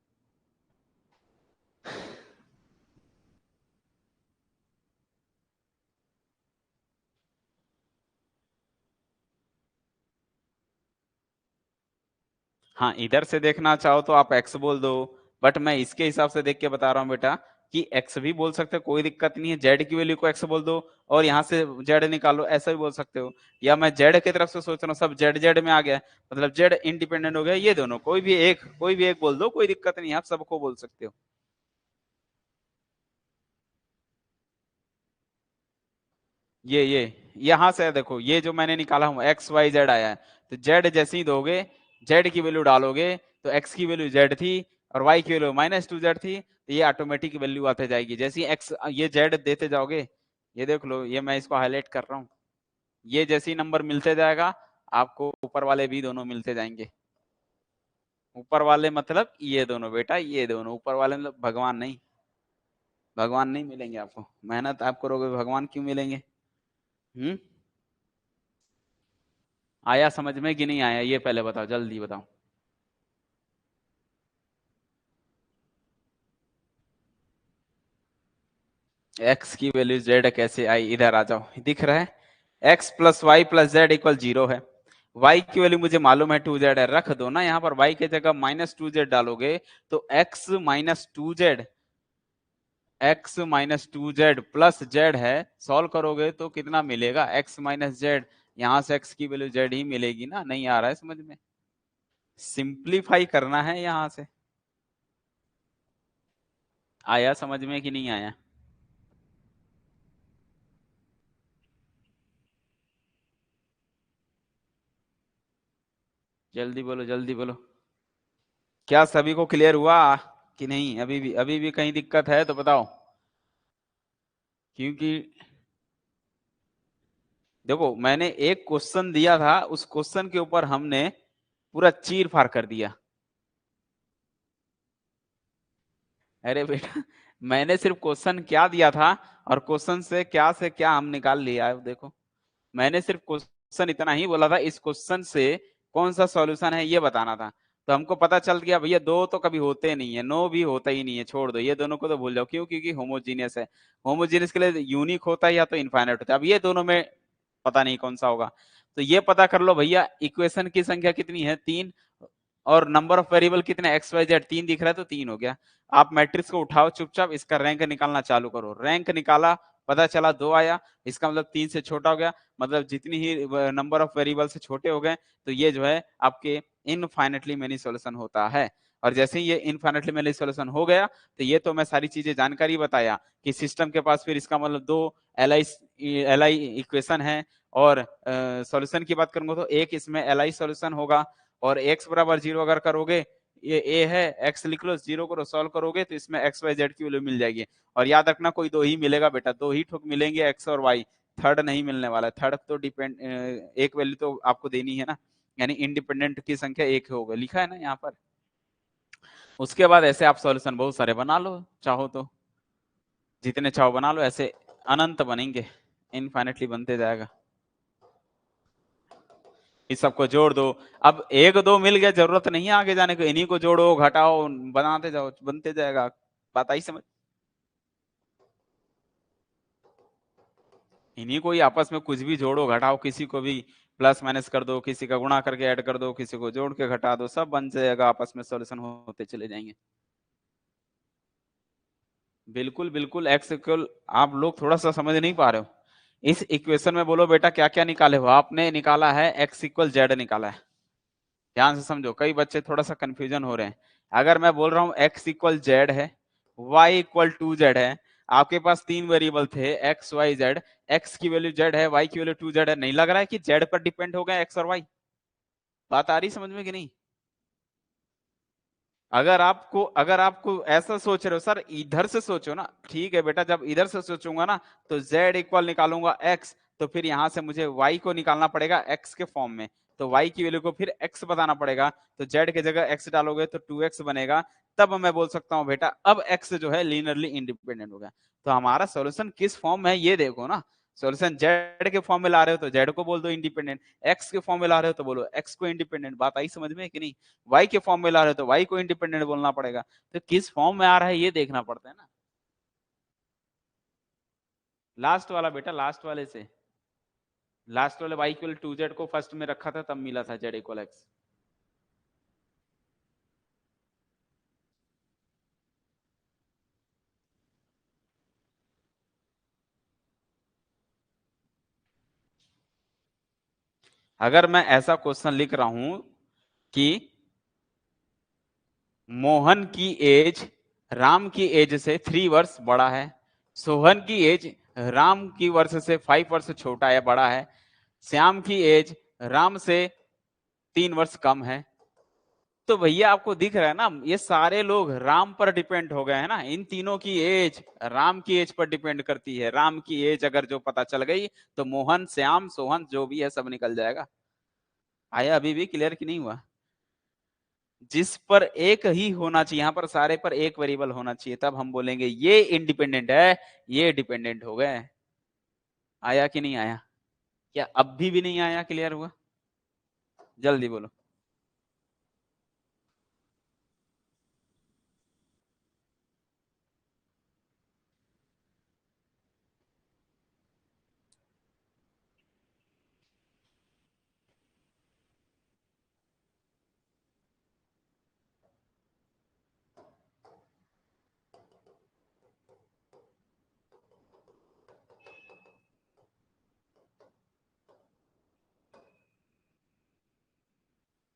हाँ, इधर से देखना चाहो तो आप एक्स बोल दो, बट मैं इसके हिसाब से देख के बता रहा हूँ बेटा कि एक्स भी बोल सकते हो, कोई दिक्कत नहीं है। जेड की वैल्यू को एक्स बोल दो और यहाँ से जेड निकालो, ऐसा भी बोल सकते हो। या मैं जेड की तरफ से सोच रहा हूँ, सब जेड जेड में आ गया मतलब जेड इंडिपेंडेंट हो गया। ये दोनों कोई भी एक बोल दो, कोई दिक्कत नहीं है, आप सबको बोल सकते हो। ये यहां से देखो, ये जो मैंने निकाला हूं एक्स वाई जेड आया है, तो जेड जैसे ही दोगे, जेड की वैल्यू डालोगे तो एक्स की वैल्यू जेड थी और वाई की वैल्यू -2z थी, तो ये ऑटोमेटिक वैल्यू आते जाएगी। जैसे ही एक्स ये जेड देते जाओगे, ये देख लो, ये मैं इसको हाईलाइट कर रहा हूँ, ये जैसे ही नंबर मिलते जाएगा आपको ऊपर वाले भी दोनों मिलते जाएंगे। ऊपर वाले मतलब ये दोनों बेटा, ये दोनों ऊपर वाले मतलब भगवान नहीं, भगवान नहीं मिलेंगे आपको। मेहनत आप करोगे, भगवान क्यों मिलेंगे? हम्म। आया समझ में कि नहीं आया, ये पहले बताओ, जल्दी बताओ। एक्स की वैल्यू जेड कैसे आई? इधर आ जाओ, दिख रहा है x plus Y plus Z equal 0 है। वाई की वैल्यू मुझे मालूम है 2z है, रख दो ना यहाँ पर। वाई की जगह -2z डालोगे तो x-2z प्लस जेड है, सॉल्व करोगे तो कितना मिलेगा? x minus Z. यहाँ से x की वैल्यू जेड ही मिलेगी ना। नहीं आ रहा है समझ में? सिंप्लीफाई करना है यहाँ से। आया समझ में कि नहीं आया? जल्दी बोलो, जल्दी बोलो। क्या सभी को क्लियर हुआ कि नहीं? अभी भी कहीं दिक्कत है तो बताओ। क्योंकि देखो, मैंने एक क्वेश्चन दिया था, उस क्वेश्चन के ऊपर हमने पूरा चीर फाड़ कर दिया। अरे बेटा, मैंने सिर्फ क्वेश्चन क्या दिया था और क्वेश्चन से क्या हम निकाल लिया है देखो। मैंने सिर्फ क्वेश्चन इतना ही बोला था, इस क्वेश्चन से कौन सा सॉल्यूशन है ये बताना था। तो हमको पता चल गया भैया, दो तो कभी होते नहीं है, नो भी होता ही नहीं है, छोड़ दो, ये दोनों को तो भूल जाओ। क्यों? क्योंकि होमोजीनियस है। होमोजीनियस के लिए यूनिक होता है या तो इनफाइनाइट होता है। अब ये दोनों में पता नहीं कौन सा होगा। तो ये पता कर लो भैया, इक्वेशन की संख्या कितनी है? 3। और नंबर ऑफ वेरिएबल कितने? एक्स वाई जेड 3 दिख रहा है तो 3 हो गया। आप मैट्रिक्स को उठाओ चुपचाप, इसका रैंक निकालना चालू करो। रैंक निकाला, पता चला 2 आया, इसका मतलब 3 से छोटा हो गया। मतलब जितनी ही नंबर ऑफ वेरिएबल से छोटे हो गए तो ये जो है आपके इनफाइनेटली मेनी सॉल्यूशन होता है। और जैसे ही ये इनफाइनेटली मेनी सॉल्यूशन हो गया तो ये तो मैं सारी चीजें जानकारी बताया कि सिस्टम के पास फिर इसका मतलब 2 एल आई इक्वेशन है। और सॉल्यूशन की बात करूंगा तो एक इसमें एल आई सॉल्यूशन होगा। और x बराबर 0 अगर करोगे, ये a है, x लिख लो, 0 करो, सॉल्व करोगे तो इसमें x y z की वैल्यू मिल जाएगी। और याद रखना, कोई दो ही मिलेगा बेटा, दो ही ठोक मिलेंगे, x और y। थर्ड नहीं मिलने वाला है। थर्ड तो डिपेंड, एक वैल्यू तो आपको देनी है ना, यानी इंडिपेंडेंट की संख्या एक होगा, लिखा है ना यहाँ पर। उसके बाद ऐसे आप सॉल्यूशन बहुत सारे बना लो, चाहो तो जितने चाहो बना लो, ऐसे अनंत बनेंगे, इनफाइनेटली बनते जाएगा। इस सबको जोड़ दो। अब एक दो मिल गया, जरूरत नहीं है आगे जाने को, इन्हीं को जोड़ो घटाओ बनाते जाओ, बनते जाएगा। बात आई समझ? इन्हीं को ही आपस में कुछ भी जोड़ो घटाओ, किसी को भी प्लस माइनस कर दो, किसी का गुणा करके ऐड कर दो, किसी को जोड़ के घटा दो, सब बन जाएगा, आपस में सॉल्यूशन होते चले जाएंगे। बिल्कुल बिल्कुल। एक्स इक्वल, आप लोग थोड़ा सा समझ नहीं पा रहे हो। इस इक्वेशन में बोलो बेटा क्या क्या निकाले हो? आपने निकाला है एक्स इक्वल जेड निकाला है। ध्यान से समझो, कई बच्चे थोड़ा सा कंफ्यूजन हो रहे हैं। अगर मैं बोल रहा हूं एक्स इक्वल जेड है, वाई इक्वल टू जेड है, आपके पास तीन वेरिएबल थे एक्स वाई जेड, एक्स की वैल्यू जेड है, वाई की वैल्यू टू जेड है, नहीं लग रहा है कि जेड पर डिपेंड हो गया एक्स और वाई? बात आ रही समझ में कि नहीं? अगर आपको ऐसा सोच रहे हो सर इधर से सोचो ना, ठीक है बेटा, जब इधर से सोचूंगा ना तो z इक्वल निकालूंगा x, तो फिर यहां से मुझे y को निकालना पड़ेगा x के फॉर्म में, तो y की वैल्यू को फिर x बताना पड़ेगा, तो z की जगह x डालोगे तो 2x बनेगा। तब मैं बोल सकता हूं बेटा अब x जो है लीनियरली इंडिपेंडेंट हो गया। तो हमारा सॉल्यूशन किस फॉर्म में है ये देखो ना। सॉल्यूशन जेड के फॉर्म में ला रहे हो तो जेड को बोल दो इंडिपेंडेंट, एक्स के फॉर्म में ला रहे हो तो बोलो एक्स को इंडिपेंडेंट। बात आई समझ में कि नहीं? वाई के फॉर्म में ला रहे हो तो वाई को इंडिपेंडेंट बोलना पड़ेगा। तो किस फॉर्म में आ रहा है ये देखना पड़ता है ना। लास्ट वाला बेटा, लास्ट वाले से, लास्ट वाले वाई इक्वल टू जेड को फर्स्ट में रखा था तब मिला था जेड इक्वल एक्स। अगर मैं ऐसा क्वेश्चन लिख रहा हूं कि मोहन की एज राम की एज से 3 वर्ष बड़ा है, सोहन की एज राम की वर्ष से 5 वर्ष छोटा है बड़ा है, श्याम की एज राम से 3 वर्ष कम है, तो भैया आपको दिख रहा है ना ये सारे लोग राम पर डिपेंड हो गए हैं ना। इन तीनों की एज राम की एज पर डिपेंड करती है। राम की एज अगर जो पता चल गई तो मोहन श्याम सोहन जो भी है सब निकल जाएगा। आया अभी भी क्लियर कि नहीं हुआ? जिस पर एक ही होना चाहिए, यहां पर सारे पर एक वेरिएबल होना चाहिए, तब हम बोलेंगे ये इंडिपेंडेंट है, ये डिपेंडेंट हो गए। आया कि नहीं आया? क्या अब भी नहीं आया? क्लियर हुआ? जल्दी बोलो।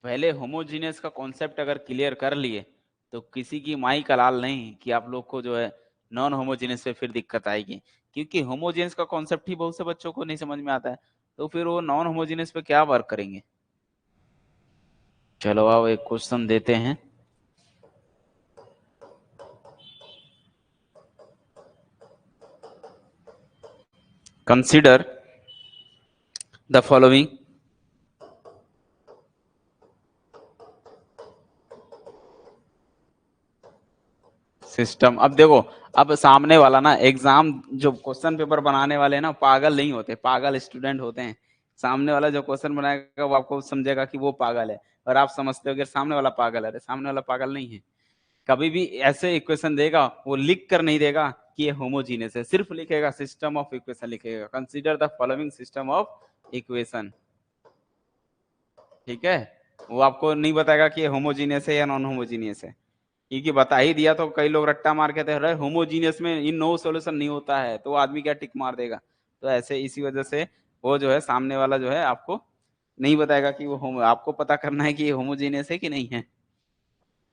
पहले होमोजीनियस का कॉन्सेप्ट अगर क्लियर कर लिए तो किसी की माई का लाल नहीं कि आप लोग को जो है नॉन होमोजीनियस पे फिर दिक्कत आएगी, क्योंकि होमोजीनियस का कॉन्सेप्ट ही बहुत से बच्चों को नहीं समझ में आता है, तो फिर वो नॉन होमोजीनियस पे क्या वर्क करेंगे। चलो आओ एक क्वेश्चन देते हैं। Consider the following system. अब देखो, अब सामने वाला ना एग्जाम जो क्वेश्चन पेपर बनाने वाले ना पागल नहीं होते, पागल स्टूडेंट होते हैं। सामने वाला जो क्वेश्चन बनाएगा वो आपको समझेगा कि वो पागल है, और आप समझते हो कि सामने वाला पागल है। अरे सामने वाला पागल नहीं है। कभी भी ऐसे इक्वेशन देगा वो लिख कर नहीं देगा कि ये होमोजीनियस है, सिर्फ लिखेगा सिस्टम ऑफ इक्वेशन लिखेगा, consider the following system of equation. ठीक है, वो आपको नहीं बताएगा कि ये होमोजीनियस है या नॉन होमोजीनियस है, क्योंकि बता ही दिया तो कई लोग रट्टा मार के रहे होमोजीनियस में इन नो सॉल्यूशन नहीं होता है, तो आदमी क्या टिक मार देगा। तो ऐसे इसी वजह से वो जो है सामने वाला जो है आपको नहीं बताएगा कि वो आपको पता करना है कि ये होमोजीनियस है कि नहीं है।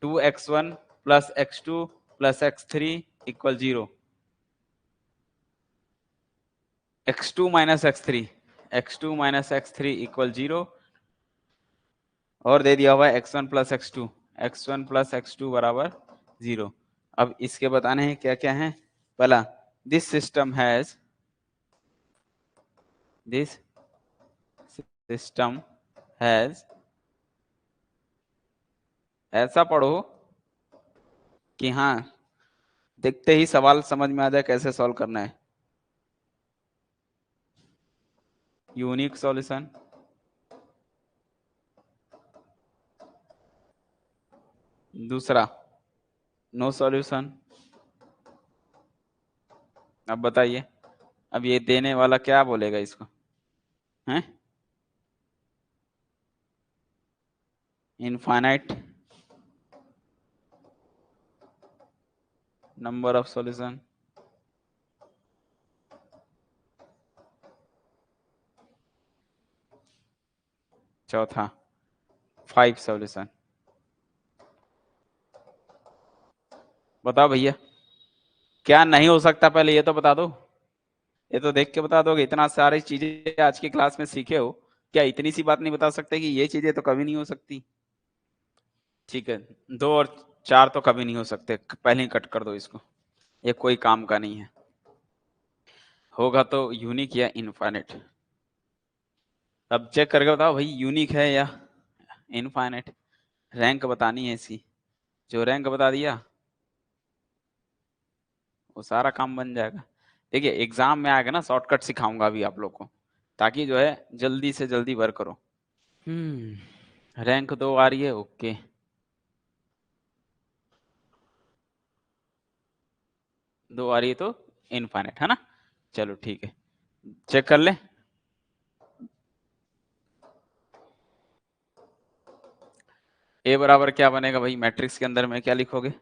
2x1 plus x2 plus x3 equal 0, x2 minus x3, x2 minus x3 equal 0, और दे दिया हुआ है x1 plus x2, x1 plus x2 बराबर 0। अब इसके बताने हैं क्या क्या है। पहला, this system has, this system has, ऐसा पढ़ो कि हाँ देखते ही सवाल समझ में आ जाए कैसे सॉल्व करना है। यूनिक सॉल्यूशन, दूसरा नो सॉल्यूशन। अब बताइए, अब ये देने वाला क्या बोलेगा इसको, हैं? Infinite number of solution. चौथा 5 सॉल्यूशन। बताओ भैया, क्या नहीं हो सकता, पहले ये तो बता दो। ये तो देख के बता दोगे, इतना सारी चीजें आज की क्लास में सीखे हो, क्या इतनी सी बात नहीं बता सकते कि ये चीजें तो कभी नहीं हो सकती? ठीक है, 2 और 4 तो कभी नहीं हो सकते, पहले ही कट कर दो इसको, ये कोई काम का नहीं है। होगा तो यूनिक या इनफाइनाइट। अब चेक करके बताओ भाई, यूनिक है या इनफाइनाइट। रैंक बतानी है इसकी, जो रैंक बता दिया वो सारा काम बन जाएगा। देखिए एग्जाम में आएगा ना, शॉर्टकट सिखाऊंगा अभी आप लोग को, ताकि जो है जल्दी से जल्दी वर्क करो। रैंक 2 आ रही है, ओके। दो आ रही है तो इनफाइनाइट है ना। चलो ठीक है, चेक कर ले। ए बराबर क्या बनेगा भाई, मैट्रिक्स के अंदर में क्या लिखोगे?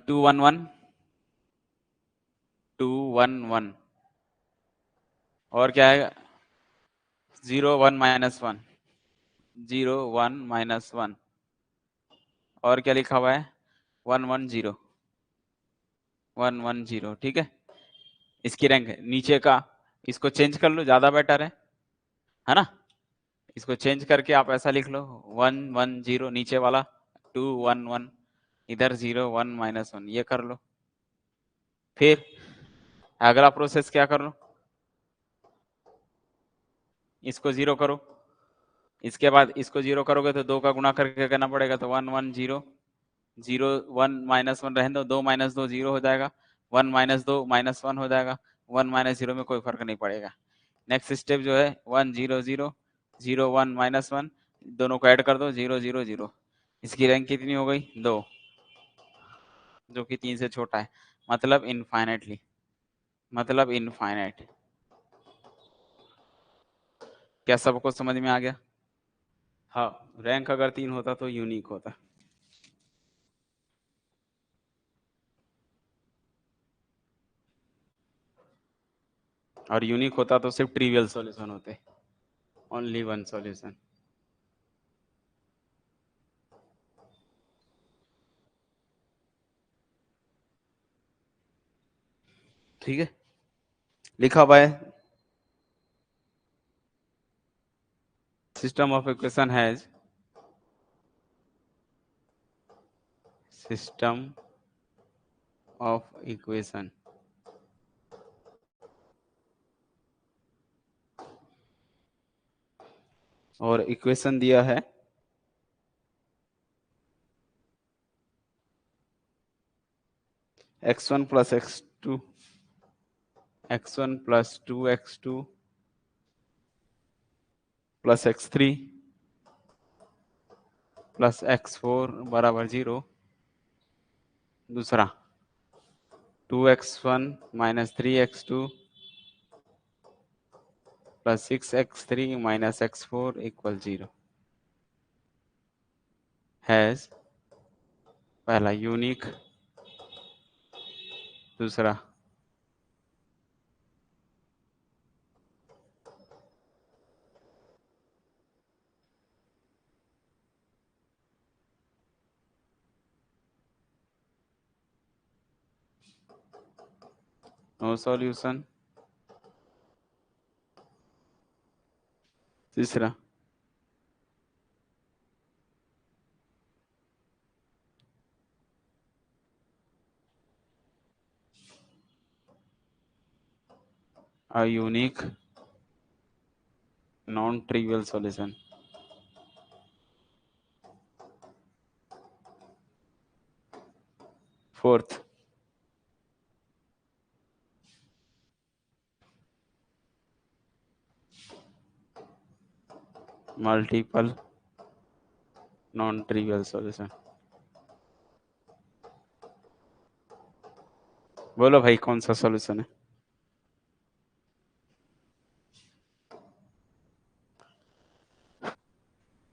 2 1 1, 2 1 1। और क्या है? 0 1 - 1, 0 1 - 1। और क्या लिखा हुआ है? 1 1 0, 1 1 0, ठीक है। इसकी रैंक है नीचे का, इसको चेंज कर लो, ज्यादा बेटर है ना। इसको चेंज करके आप ऐसा लिख लो, 1 1 0 नीचे वाला, 2 1 1, इधर 0 1 - 1, ये कर लो। फिर अगला प्रोसेस क्या कर लो, इसको 0 करो। इसके बाद इसको 0 करोगे तो 2 का गुणा करके करना पड़ेगा, तो 1 1 0, 0 1 - 1 रहने दो, 2 - 2 0 हो जाएगा, 1 - 2 -1 हो जाएगा, 1 - 0 में कोई फर्क नहीं पड़ेगा। नेक्स्ट स्टेप जो है 1 0 0, 0 1 - 1, दोनों को ऐड कर दो, 0 0 0। इसकी रैंक कितनी हो गई? 2, जो कि 3 से छोटा है, मतलब इनफाइनाइटली, मतलब इनफाइनाइट। क्या सबको समझ में आ गया? हाँ, रैंक अगर 3 होता तो यूनिक होता, और यूनिक होता तो सिर्फ ट्रिवियल सॉल्यूशन होते, ओनली वन सॉल्यूशन। ठीक है, लिखा हुआ है, system of equation has, system of equation, और इक्वेशन दिया है x1 + x2, x1 + 2x2 + x3 + x4 = 0। दूसरा 2x1 - 3x2 + 6x3 - x4 = 0 has, पहला यूनिक, दूसरा नो सॉल्यूशन, तीसरा a unique non trivial solution। Fourth multiple non trivial solution. बोलो भाई कौन सा सॉल्यूशन है?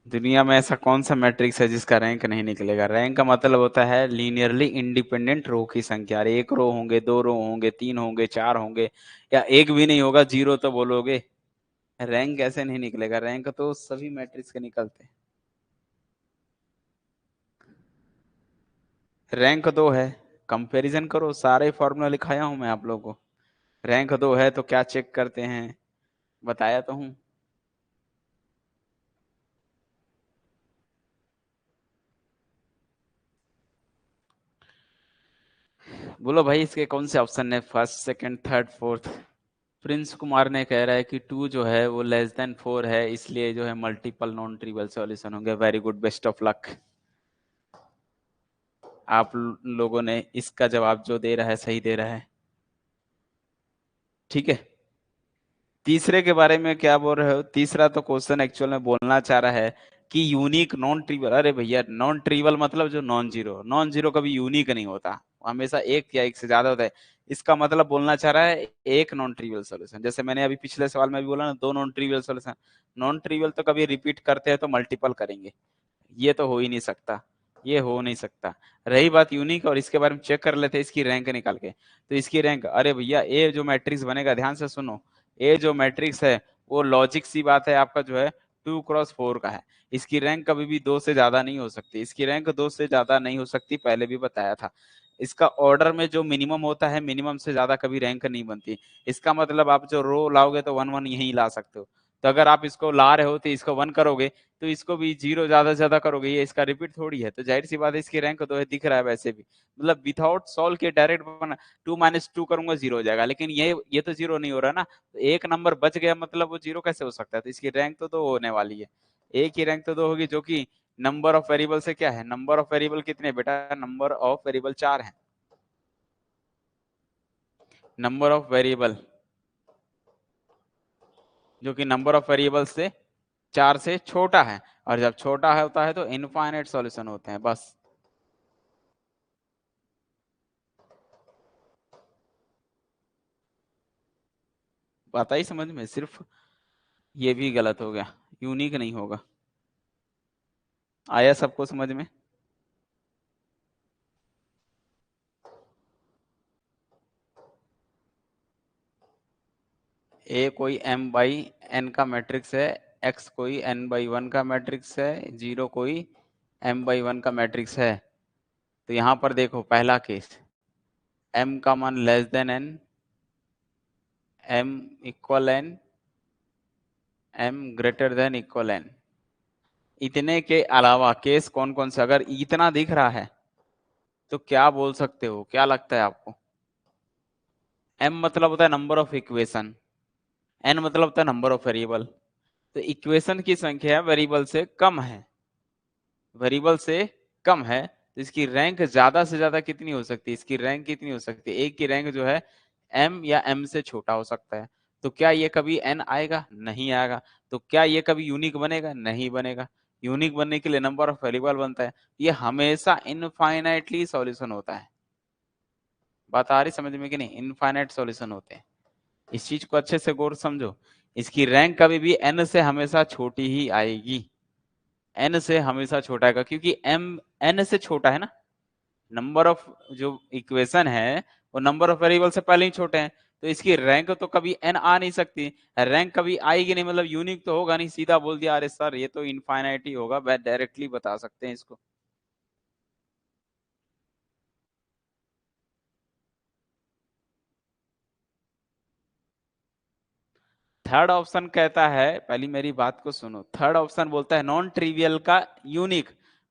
दुनिया में ऐसा कौन सा मैट्रिक्स है जिसका रैंक नहीं निकलेगा? रैंक का मतलब होता है लीनियरली इंडिपेंडेंट रो की संख्या। अरे एक रो होंगे, दो रो होंगे, तीन होंगे, चार होंगे, या एक भी नहीं होगा, जीरो तो बोलोगे। रैंक कैसे नहीं निकलेगा? रैंक तो सभी मैट्रिक्स के निकलते हैं। रैंक दो है, कंपैरिजन करो, सारे फॉर्मूला लिखाया हूं मैं आप लोगों को। रैंक दो है तो क्या चेक करते हैं, बताया तो हूं। बोलो भाई इसके कौन से ऑप्शन है, first, second, third, fourth? Prince Kumar ने कह रहा है कि टू जो है वो लेस देन फोर है, इसलिए जो है मल्टीपल नॉन ट्रिवियल सॉल्यूशन होंगे। Very good, best of luck. आप लोगों ने इसका जवाब जो दे रहा है सही दे रहा है। ठीक है, तीसरे के बारे में क्या बोल रहे हो? तीसरा तो क्वेश्चन एक्चुअल में बोलना चाह रहा है कि यूनिक नॉन ट्रिवियल। अरे भैया नॉन ट्रिवियल मतलब जो नॉन जीरो, नॉन जीरो कभी यूनिक नहीं होता, हमेशा एक या एक से ज्यादा होता है। इसका मतलब बोलना चाह रहा है एक नॉन ट्रिवियल सॉल्यूशन। जैसे मैंने अभी पिछले सवाल में भी बोला ना, दो non trivial solution. Non trivial तो कभी रिपीट करते हैं तो मल्टीपल करेंगे, ये तो हो ही नहीं सकता, ये हो नहीं सकता। रही बात यूनिक, और इसके बारे में चेक कर लेते हैं इसकी रैंक निकाल के। तो इसकी रैंक, अरे भैया ए जो मैट्रिक्स बनेगा, ध्यान से सुनो, ए जो मैट्रिक्स है वो लॉजिक सी बात है आपका जो है 2x4 का है। इसकी रैंक कभी भी दो से ज्यादा नहीं हो सकती, इसकी रैंक दो से ज्यादा नहीं हो सकती, पहले भी बताया था। इसका ऑर्डर में जो मिनिमम होता है, मिनिमम से ज्यादा कभी रैंक नहीं बनती। इसका मतलब आप जो रो लाओगे तो वन वन यही ला सकते हो। तो अगर आप इसको ला रहे हो तो इसको वन करोगे, तो इसको भी जीरो ज्यादा से ज्यादा करोगे, ये इसका रिपीट थोड़ी है। तो जाहिर सी बात है इसकी रैंक दो है, दिख रहा है वैसे भी। मतलब विदाउट सॉल्व के डायरेक्ट बना, टू माइनस टू करूंगा जीरो हो जाएगा, लेकिन ये तो जीरो नहीं हो रहा ना, तो एक नंबर बच गया, मतलब वो जीरो कैसे हो सकता है? तो इसकी रैंक तो दो होने वाली है। एक ही रैंक तो दो होगी, जो कि नंबर ऑफ वेरिएबल से क्या है, नंबर ऑफ वेरिएबल कितने बेटा, नंबर ऑफ वेरिएबल चार है। नंबर ऑफ वेरिएबल जो कि नंबर ऑफ वेरिएबल से चार से छोटा है, और जब छोटा होता है तो इनफाइनाइट सॉल्यूशन होते हैं बस। बात आई समझ में? सिर्फ ये भी गलत हो गया, यूनिक नहीं होगा। आया सबको समझ में? ए कोई m बाई n का मैट्रिक्स है, x कोई n बाई वन का मैट्रिक्स है, जीरो कोई m बाई वन का मैट्रिक्स है। तो यहां पर देखो पहला केस, m का मान less than n, m equal n, m greater than equal n। इतने के अलावा केस कौन कौन से, अगर इतना दिख रहा है तो क्या बोल सकते हो, क्या लगता है आपको? m मतलब होता है नंबर ऑफ इक्वेशन, n मतलब होता है नंबर ऑफ वेरिएबल। तो इक्वेशन की संख्या वेरिएबल से कम है, वेरिएबल से कम है, तो इसकी रैंक ज्यादा से ज्यादा कितनी हो सकती है? इसकी रैंक कितनी हो सकती है? एक की रैंक जो है m या m से छोटा हो सकता है। तो क्या ये कभी n आएगा? नहीं आएगा। तो क्या ये कभी यूनिक बनेगा? नहीं बनेगा। यूनिक बनने के लिए नंबर ऑफ वेरिएबल बनता है, ये हमेशा इनफाइनाइटली सॉल्यूशन होता है। बात आ रही समझ में कि नहीं? इनफाइनाइट सॉल्यूशन होते हैं, इस चीज को अच्छे से गौर समझो। इसकी रैंक कभी भी n से हमेशा छोटी ही आएगी, n से हमेशा छोटा आएगा, क्योंकि m n से छोटा है ना। नंबर ऑफ जो इक्वेशन है वो नंबर ऑफ वेरिएबल से पहले ही छोटे हैं, तो इसकी रैंक तो कभी n आ नहीं सकती। रैंक कभी आएगी नहीं, मतलब यूनिक तो होगा नहीं। सीधा बोल दिया अरे सर ये तो इनफाइनाइट ही होगा, डायरेक्टली बता सकते हैं इसको। थर्ड ऑप्शन कहता है, पहली मेरी बात को सुनो, थर्ड ऑप्शन बोलता है नॉन ट्रिवियल का यूनिक।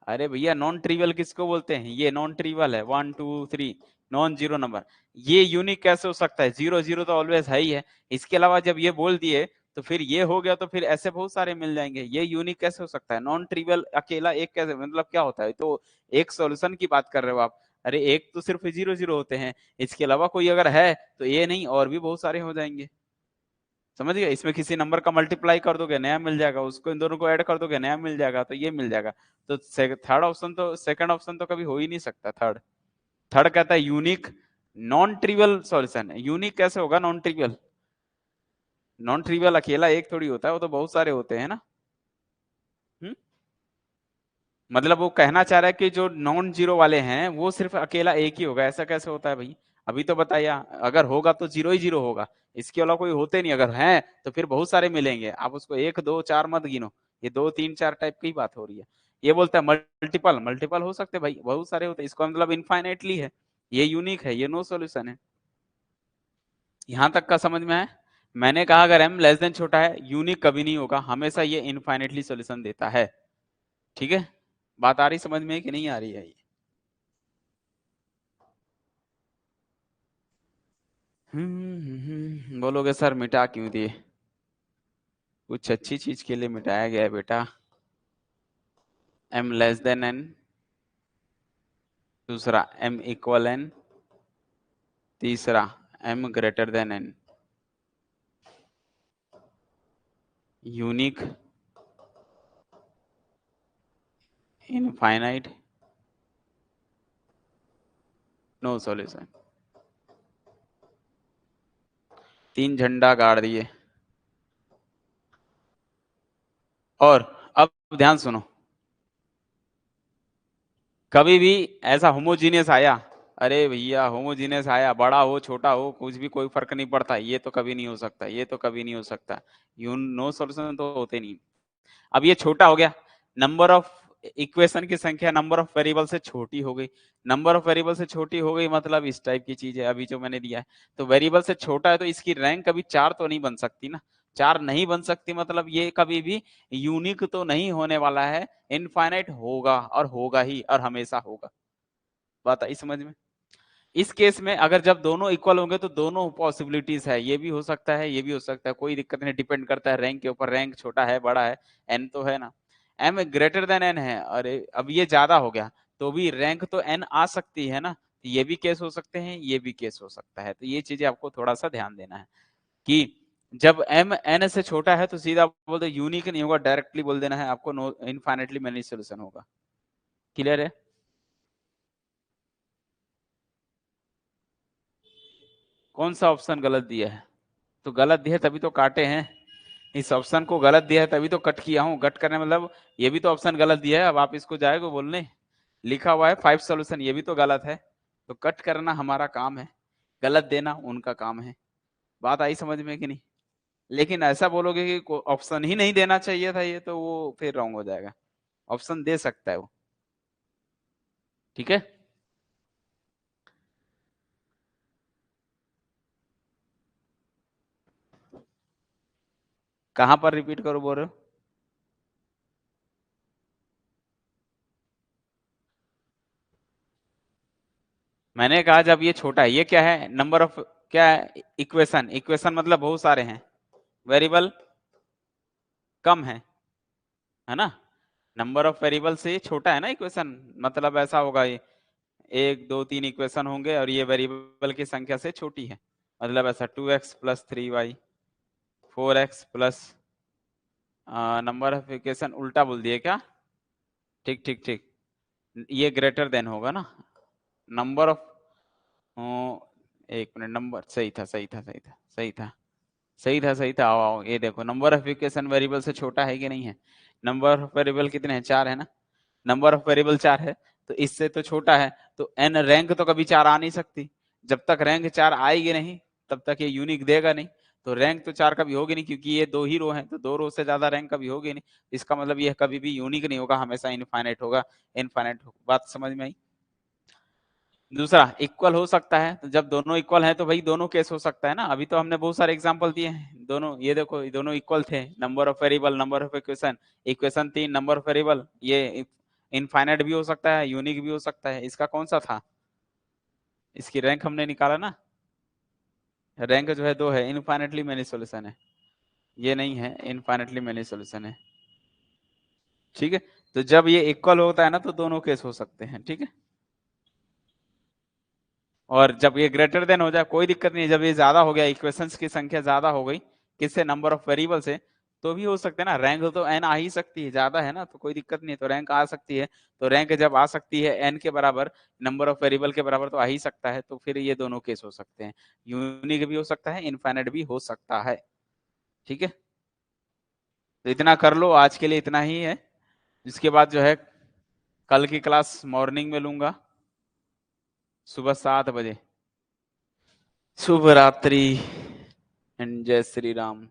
अरे भैया नॉन ट्रिवियल किसको बोलते हैं? ये नॉन ट्रिवियल है, one two three, non zero number. ये यूनिक कैसे हो सकता है? जीरो जीरो तो ऑलवेज है ही है। इसके अलावा जब ये बोल दिए तो फिर ये हो गया, तो फिर ऐसे बहुत सारे मिल जाएंगे। ये यूनिक कैसे हो सकता है? नॉन ट्रिवियल अकेला एक कैसे, मतलब क्या होता है? तो एक सॉल्यूशन की बात कर रहे हो आप। अरे एक तो सिर्फ जीरो जीरो होते हैं, इसके अलावा कोई अगर है तो ये नहीं और भी बहुत सारे हो जाएंगे। समझ गए, इसमें किसी नंबर का मल्टीप्लाई कर दोगे नया मिल जाएगा, उसको इन दोनों को ऐड कर दोगे नया मिल जाएगा, तो ये मिल जाएगा। तो थर्ड ऑप्शन तो, सेकंड ऑप्शन तो कभी हो ही नहीं सकता। थर्ड थर्ड कहता है यूनिक नॉन ट्रिवियल सॉल्यूशन है। यूनिक कैसे होगा नॉन ट्रिवियल? नॉन ट्रिवियल अकेला एक थोड़ी होता है, वो तो बहुत सारे होते हैं ना। मतलब वो कहना चाह रहा है कि जो नॉन जीरो वाले हैं वो सिर्फ अकेला एक ही होगा, ऐसा कैसे होता है भाई? अभी तो बताइए, अगर होगा तो जीरो ही जीरो होगा, इसके अलावा कोई होते नहीं। अगर हैं तो फिर बहुत सारे मिलेंगे, आप उसको एक दो चार मत गिनो, ये दो तीन चार टाइप की बात हो रही है। ये बोलता है मल्टीपल, मल्टीपल हो सकते भाई, बहुत सारे होते हैं, इसको मतलब इनफाइनाइटली है, ये यूनिक है, ये नो सॉल्यूशन है। यहां तक का समझ में है? मैंने कहा अगर m लेस देन छोटा है, यूनिक कभी नहीं होगा, हमेशा ये इनफाइनाइटली सॉल्यूशन देता है। ठीक है, बात आ रही समझ में कि नहीं आ रही है? बोलोगे सर मिटा क्यों दिए? कुछ अच्छी चीज के लिए मिटाया गया है बेटा। m लेस देन n, दूसरा m इक्वल n, तीसरा m greater than n। Unique, infinite, no solution. तीन झंडा गाड़ दिए। और अब ध्यान सुनो, कभी भी ऐसा होमोजीनियस आया, अरे भैया होमोजीनियस आया, बड़ा हो छोटा हो कुछ भी कोई फर्क नहीं पड़ता, ये तो कभी नहीं हो सकता, ये तो कभी नहीं हो सकता, यू नो सॉल्यूशन तो होते नहीं। अब ये छोटा हो गया, नंबर ऑफ इक्वेशन की संख्या नंबर ऑफ वेरिएबल से छोटी हो गई। नंबर ऑफ वेरिएबल से छोटी हो गई मतलब इस टाइप की चीज है अभी जो मैंने दिया है। तो वेरिएबल से छोटा है तो इसकी रैंक कभी चार तो नहीं बन सकती ना, चार नहीं बन सकती, मतलब ये कभी भी यूनिक तो नहीं होने वाला है, इनफाइनाइट होगा और होगा ही और हमेशा होगा। बात आई समझ में? इस केस में अगर जब दोनों इक्वल होंगे तो दोनों पॉसिबिलिटीज है, ये भी हो सकता है ये भी हो सकता है, कोई दिक्कत नहीं, डिपेंड करता है रैंक के ऊपर, रैंक छोटा है बड़ा है, एन तो है ना, एम ग्रेटर देन एन है, अरे अब ये ज्यादा हो गया तो भी रैंक तो एन आ सकती है ना, ये भी केस हो सकते हैं ये भी केस हो सकता है। तो ये चीजें आपको थोड़ा सा ध्यान देना है कि जब एम एन से छोटा है तो सीधा बोल दो यूनिक नहीं होगा, डायरेक्टली बोल देना है आपको, नो इनफाइनेटली मैनी सोल्यूशन होगा। क्लियर है? कौन सा ऑप्शन गलत दिया है? तो गलत दिया है तभी तो काटे हैं, इस ऑप्शन को गलत दिया है तभी तो कट किया हूं, कट करने मतलब ये भी तो ऑप्शन गलत दिया है, अब आप इसको जाएगा बोलने लिखा हुआ है 5 सॉल्यूशन, ये भी तो गलत है, तो कट करना हमारा काम है, गलत देना उनका काम है। बात आई समझ में कि नहीं? लेकिन ऐसा बोलोगे कि ऑप्शन ही नहीं देना चाहिए था ये, तो वो फिर रॉन्ग हो जाएगा, ऑप्शन दे सकता है वो। ठीक है, कहां पर रिपीट करो बोल रहे हो? मैंने कहा जब ये छोटा है, ये क्या है, नंबर ऑफ, क्या है, इक्वेशन, इक्वेशन मतलब बहुत सारे हैं, वेरिएबल कम है ना, नंबर ऑफ वेरिएबल से छोटा है ना इक्वेशन, मतलब ऐसा होगा ये एक दो तीन इक्वेशन होंगे और ये वेरिएबल की संख्या से छोटी है, मतलब ऐसा 2x plus 3y, 4x plus, number of equation उल्टा बोल दिए क्या? ठीक ठीक ठीक, ये ग्रेटर देन होगा ना, नंबर ऑफ, एक मिनट, नंबर सही था सही था सही था सही था सही था सही था, आओ आओ ये देखो, नंबर ऑफ इक्वेशन वेरिएबल से छोटा है कि नहीं है? नंबर ऑफ वेरिएबल कितने हैं, चार है ना, नंबर ऑफ वेरिएबल चार है, तो इससे तो छोटा है, तो एन रैंक तो कभी चार आ नहीं सकती, जब तक रैंक चार आएगी नहीं तब तक ये यूनिक देगा नहीं, तो रैंक तो चार कभी होगी नहीं, क्योंकि ये दो ही रो हैं, तो दो रो से ज्यादा रैंक कभी होगी नहीं, इसका मतलब ये कभी भी यूनिक नहीं होगा, हमेशा इनफाइनाइट होगा, इनफाइनाइट होगा। बात समझ में आई? दूसरा इक्वल हो सकता है, तो जब दोनों इक्वल हैं तो भाई दोनों केस हो सकता है ना, अभी तो हमने बहुत सारे एग्जांपल दिए हैं, दोनों ये देखो ये दोनों इक्वल थे, number of variable, number of equation, equation तीन, नंबर ऑफ वेरिएबल, ये इनफाइनाइट भी हो सकता है यूनिक भी हो सकता है, इसका कौन सा था? इसकी रैंक हमने निकाला ना, रैंक जो है दो है, इनफाइनेटली मेनी सॉल्यूशन है, ये नहीं है, इनफाइनेटली मेनी सॉल्यूशन है। ठीक है, तो जब ये इक्वल होता है ना तो दोनों केस हो सकते हैं। ठीक है, और जब ये ग्रेटर देन हो जाए कोई दिक्कत नहीं है, जब ये ज्यादा हो गया, इक्वेशंस की संख्या ज्यादा हो गई, किससे, नंबर ऑफ वेरिएबल से, तो भी हो सकते हैं ना। रैंक तो एन आ ही सकती है, ज्यादा है ना, तो कोई दिक्कत नहीं है, तो रैंक आ सकती है। तो रैंक जब आ सकती है एन के बराबर, नंबर ऑफ वेरिएबल के बराबर, तो आ ही सकता है। तो फिर ये दोनों केस हो सकते हैं, यूनिक भी हो सकता है, इनफाइनाइट भी हो सकता है। ठीक है, तो इतना कर लो, आज के लिए इतना ही है। इसके बाद जो है कल की क्लास मॉर्निंग में लूंगा, सुबह 7 बजे। शुभ रात्रि एंड जय श्री राम।